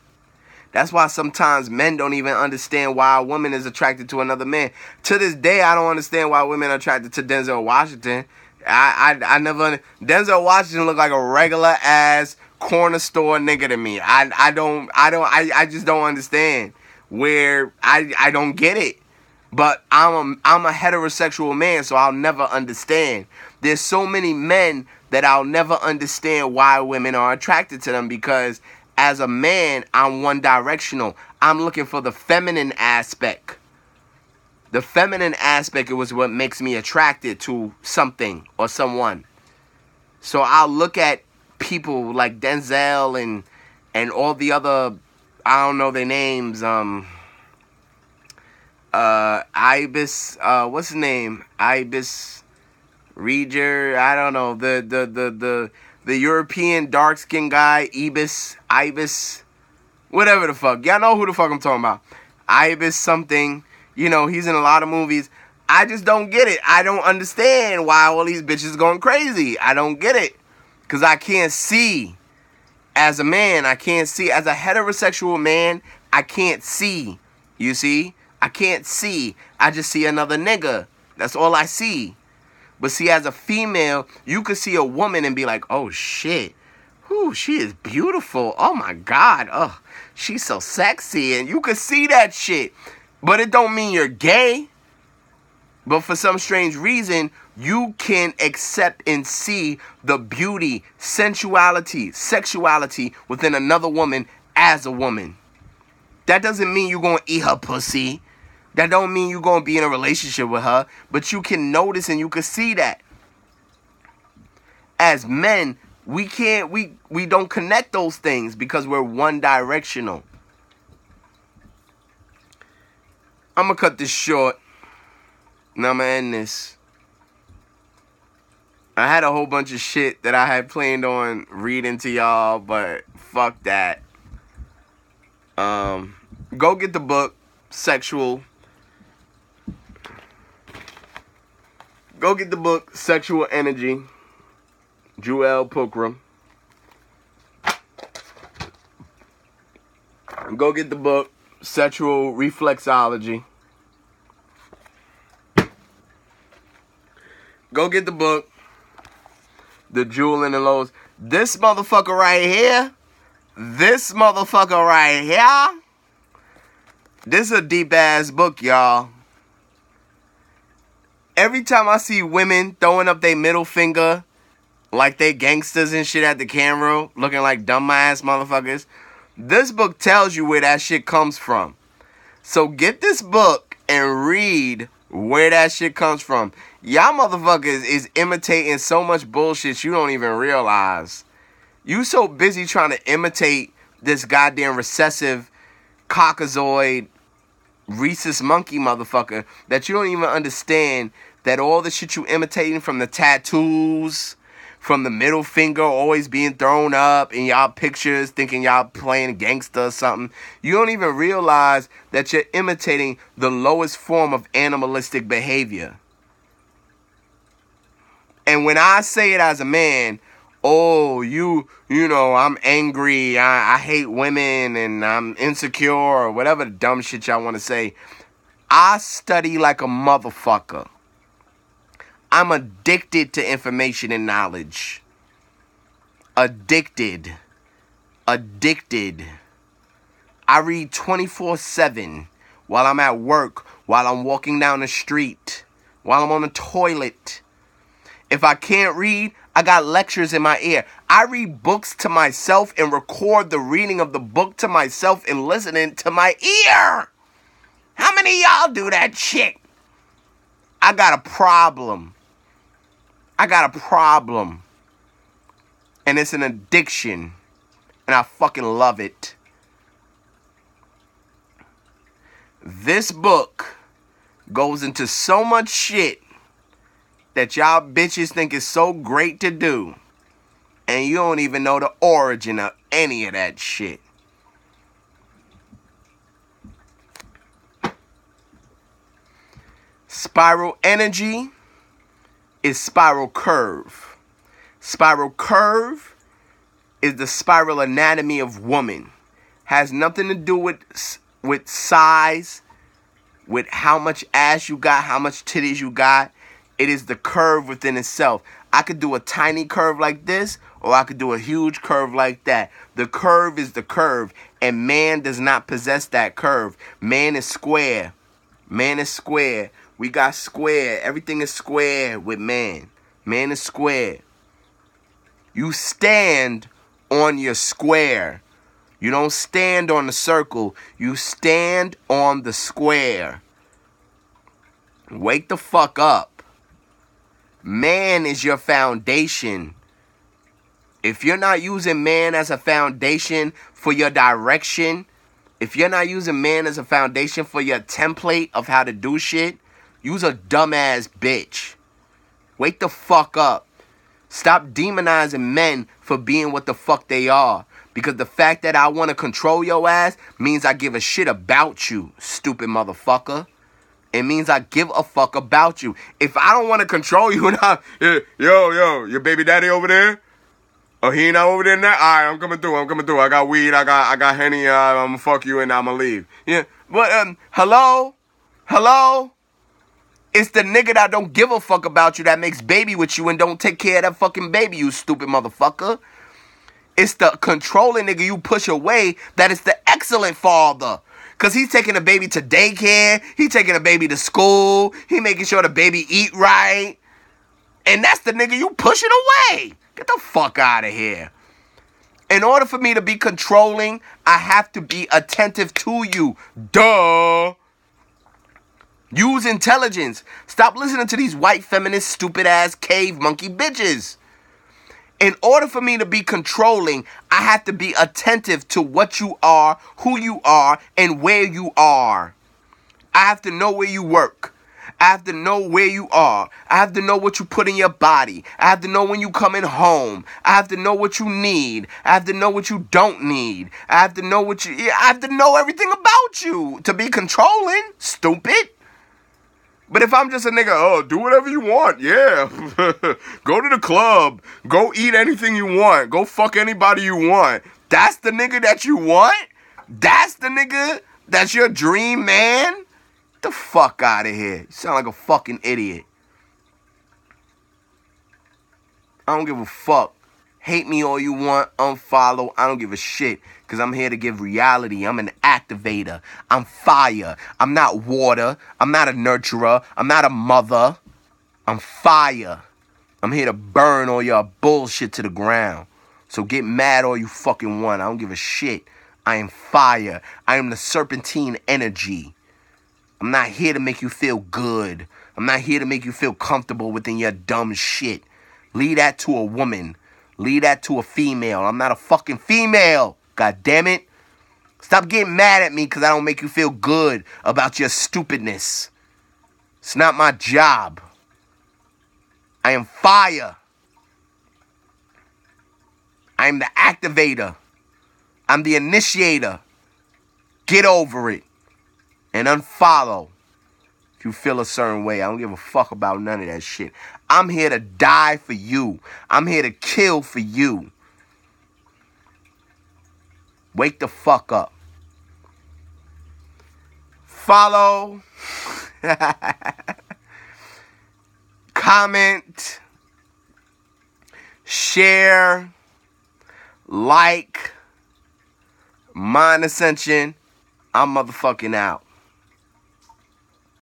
That's why sometimes men don't even understand why a woman is attracted to another man. To this day, I don't understand why women are attracted to Denzel Washington. I never. Denzel Washington look like a regular ass corner store nigga to me. I just don't understand where I don't get it. But I'm a heterosexual man, so I'll never understand. There's so many men that I'll never understand why women are attracted to them because as a man, I'm one directional. I'm looking for the feminine aspect. The feminine aspect was what makes me attracted to something or someone. So I'll look at people like Denzel and all the other, I don't know their names, Ibis, what's his name? Ibis Reger, I don't know, the European dark-skinned guy, Ibis, whatever the fuck. Y'all know who the fuck I'm talking about. Ibis something. You know, he's in a lot of movies. I just don't get it. I don't understand why all these bitches going crazy. I don't get it. Because I can't see. As a man, I can't see. As a heterosexual man, I can't see. You see? I can't see. I just see another nigga. That's all I see. But see, as a female, you could see a woman and be like, oh, shit. Ooh, she is beautiful. Oh, my God. Oh, she's so sexy. And you could see that shit. But it don't mean you're gay. But for some strange reason, you can accept and see the beauty, sensuality, sexuality within another woman as a woman. That doesn't mean you're going to eat her pussy. That don't mean you're going to be in a relationship with her. But you can notice and you can see that. As men, we don't connect those things because we're one directional. I'm going to cut this short. Now I'm gonna end this. I had a whole bunch of shit that I had planned on reading to y'all, but fuck that. Go get the book, Sexual. Go get the book, Sexual Energy, Joel Pokrum. Go get the book, Sexual Reflexology. Go get the book, The Jewel in the Lows. This motherfucker right here, this is a deep ass book, y'all. Every time I see women throwing up their middle finger like they gangsters and shit at the camera, looking like dumbass motherfuckers, this book tells you where that shit comes from. So get this book and read where that shit comes from. Y'all motherfuckers is imitating so much bullshit you don't even realize. You so busy trying to imitate this goddamn recessive cockazoid rhesus monkey motherfucker that you don't even understand that all the shit you imitating, from the tattoos, from the middle finger always being thrown up in y'all pictures thinking y'all playing gangster or something, you don't even realize that you're imitating the lowest form of animalistic behavior. And when I say it as a man, oh, you know, I'm angry, I hate women, and I'm insecure, or whatever the dumb shit y'all want to say, I study like a motherfucker. I'm addicted to information and knowledge. Addicted. I read 24/7 while I'm at work, while I'm walking down the street, while I'm on the toilet. If I can't read, I got lectures in my ear. I read books to myself and record the reading of the book to myself and listening to my ear. How many of y'all do that shit? I got a problem. And it's an addiction. And I fucking love it. This book goes into so much shit that y'all bitches think is so great to do. And you don't even know the origin of any of that shit. Spiral energy is spiral curve. Spiral curve is the spiral anatomy of woman. Has nothing to do with size, with how much ass you got, how much titties you got. It is the curve within itself. I could do a tiny curve like this, or I could do a huge curve like that. The curve is the curve, and man does not possess that curve. Man is square. We got square. Everything is square with man. Man is square. You stand on your square. You don't stand on the circle. You stand on the square. Wake the fuck up. Man is your foundation. If you're not using man as a foundation for your direction, if you're not using man as a foundation for your template of how to do shit, use a dumbass bitch. Wake the fuck up. Stop demonizing men for being what the fuck they are. Because the fact that I want to control your ass means I give a shit about you, stupid motherfucker. It means I give a fuck about you. If I don't want to control you, now, yo, your baby daddy over there? Oh, he not over there now? Alright, I'm coming through. I got weed, I got Henny, I'm gonna fuck you and I'm gonna leave. Yeah, but, hello? It's the nigga that don't give a fuck about you that makes baby with you and don't take care of that fucking baby, you stupid motherfucker. It's the controlling nigga you push away that is the excellent father. Because he's taking the baby to daycare. He taking the baby to school. He making sure the baby eat right. And that's the nigga you pushing away. Get the fuck out of here. In order for me to be controlling, I have to be attentive to you. Duh. Use intelligence. Stop listening to these white feminist stupid ass cave monkey bitches. In order for me to be controlling, I have to be attentive to what you are, who you are, and where you are. I have to know where you work. I have to know where you are. I have to know what you put in your body. I have to know when you coming home. I have to know what you need. I have to know what you don't need. I have to know I have to know everything about you to be controlling, stupid. But if I'm just a nigga, oh, do whatever you want, yeah. Go to the club. Go eat anything you want. Go fuck anybody you want. That's the nigga that you want? That's the nigga that's your dream man? Get the fuck out of here. You sound like a fucking idiot. I don't give a fuck. Hate me all you want, unfollow. I don't give a shit. Because I'm here to give reality. I'm an activator. I'm fire. I'm not water. I'm not a nurturer. I'm not a mother. I'm fire. I'm here to burn all your bullshit to the ground. So get mad all you fucking want. I don't give a shit. I am fire. I am the serpentine energy. I'm not here to make you feel good. I'm not here to make you feel comfortable within your dumb shit. Leave that to a woman. Leave that to a female. I'm not a fucking female. God damn it. Stop getting mad at me because I don't make you feel good about your stupidness. It's not my job. I am fire. I am the activator. I'm the initiator. Get over it. And unfollow if you feel a certain way. I don't give a fuck about none of that shit. I'm here to die for you. I'm here to kill for you. Wake the fuck up. Follow. Comment. Share. Like. Mind Ascension. I'm motherfucking out.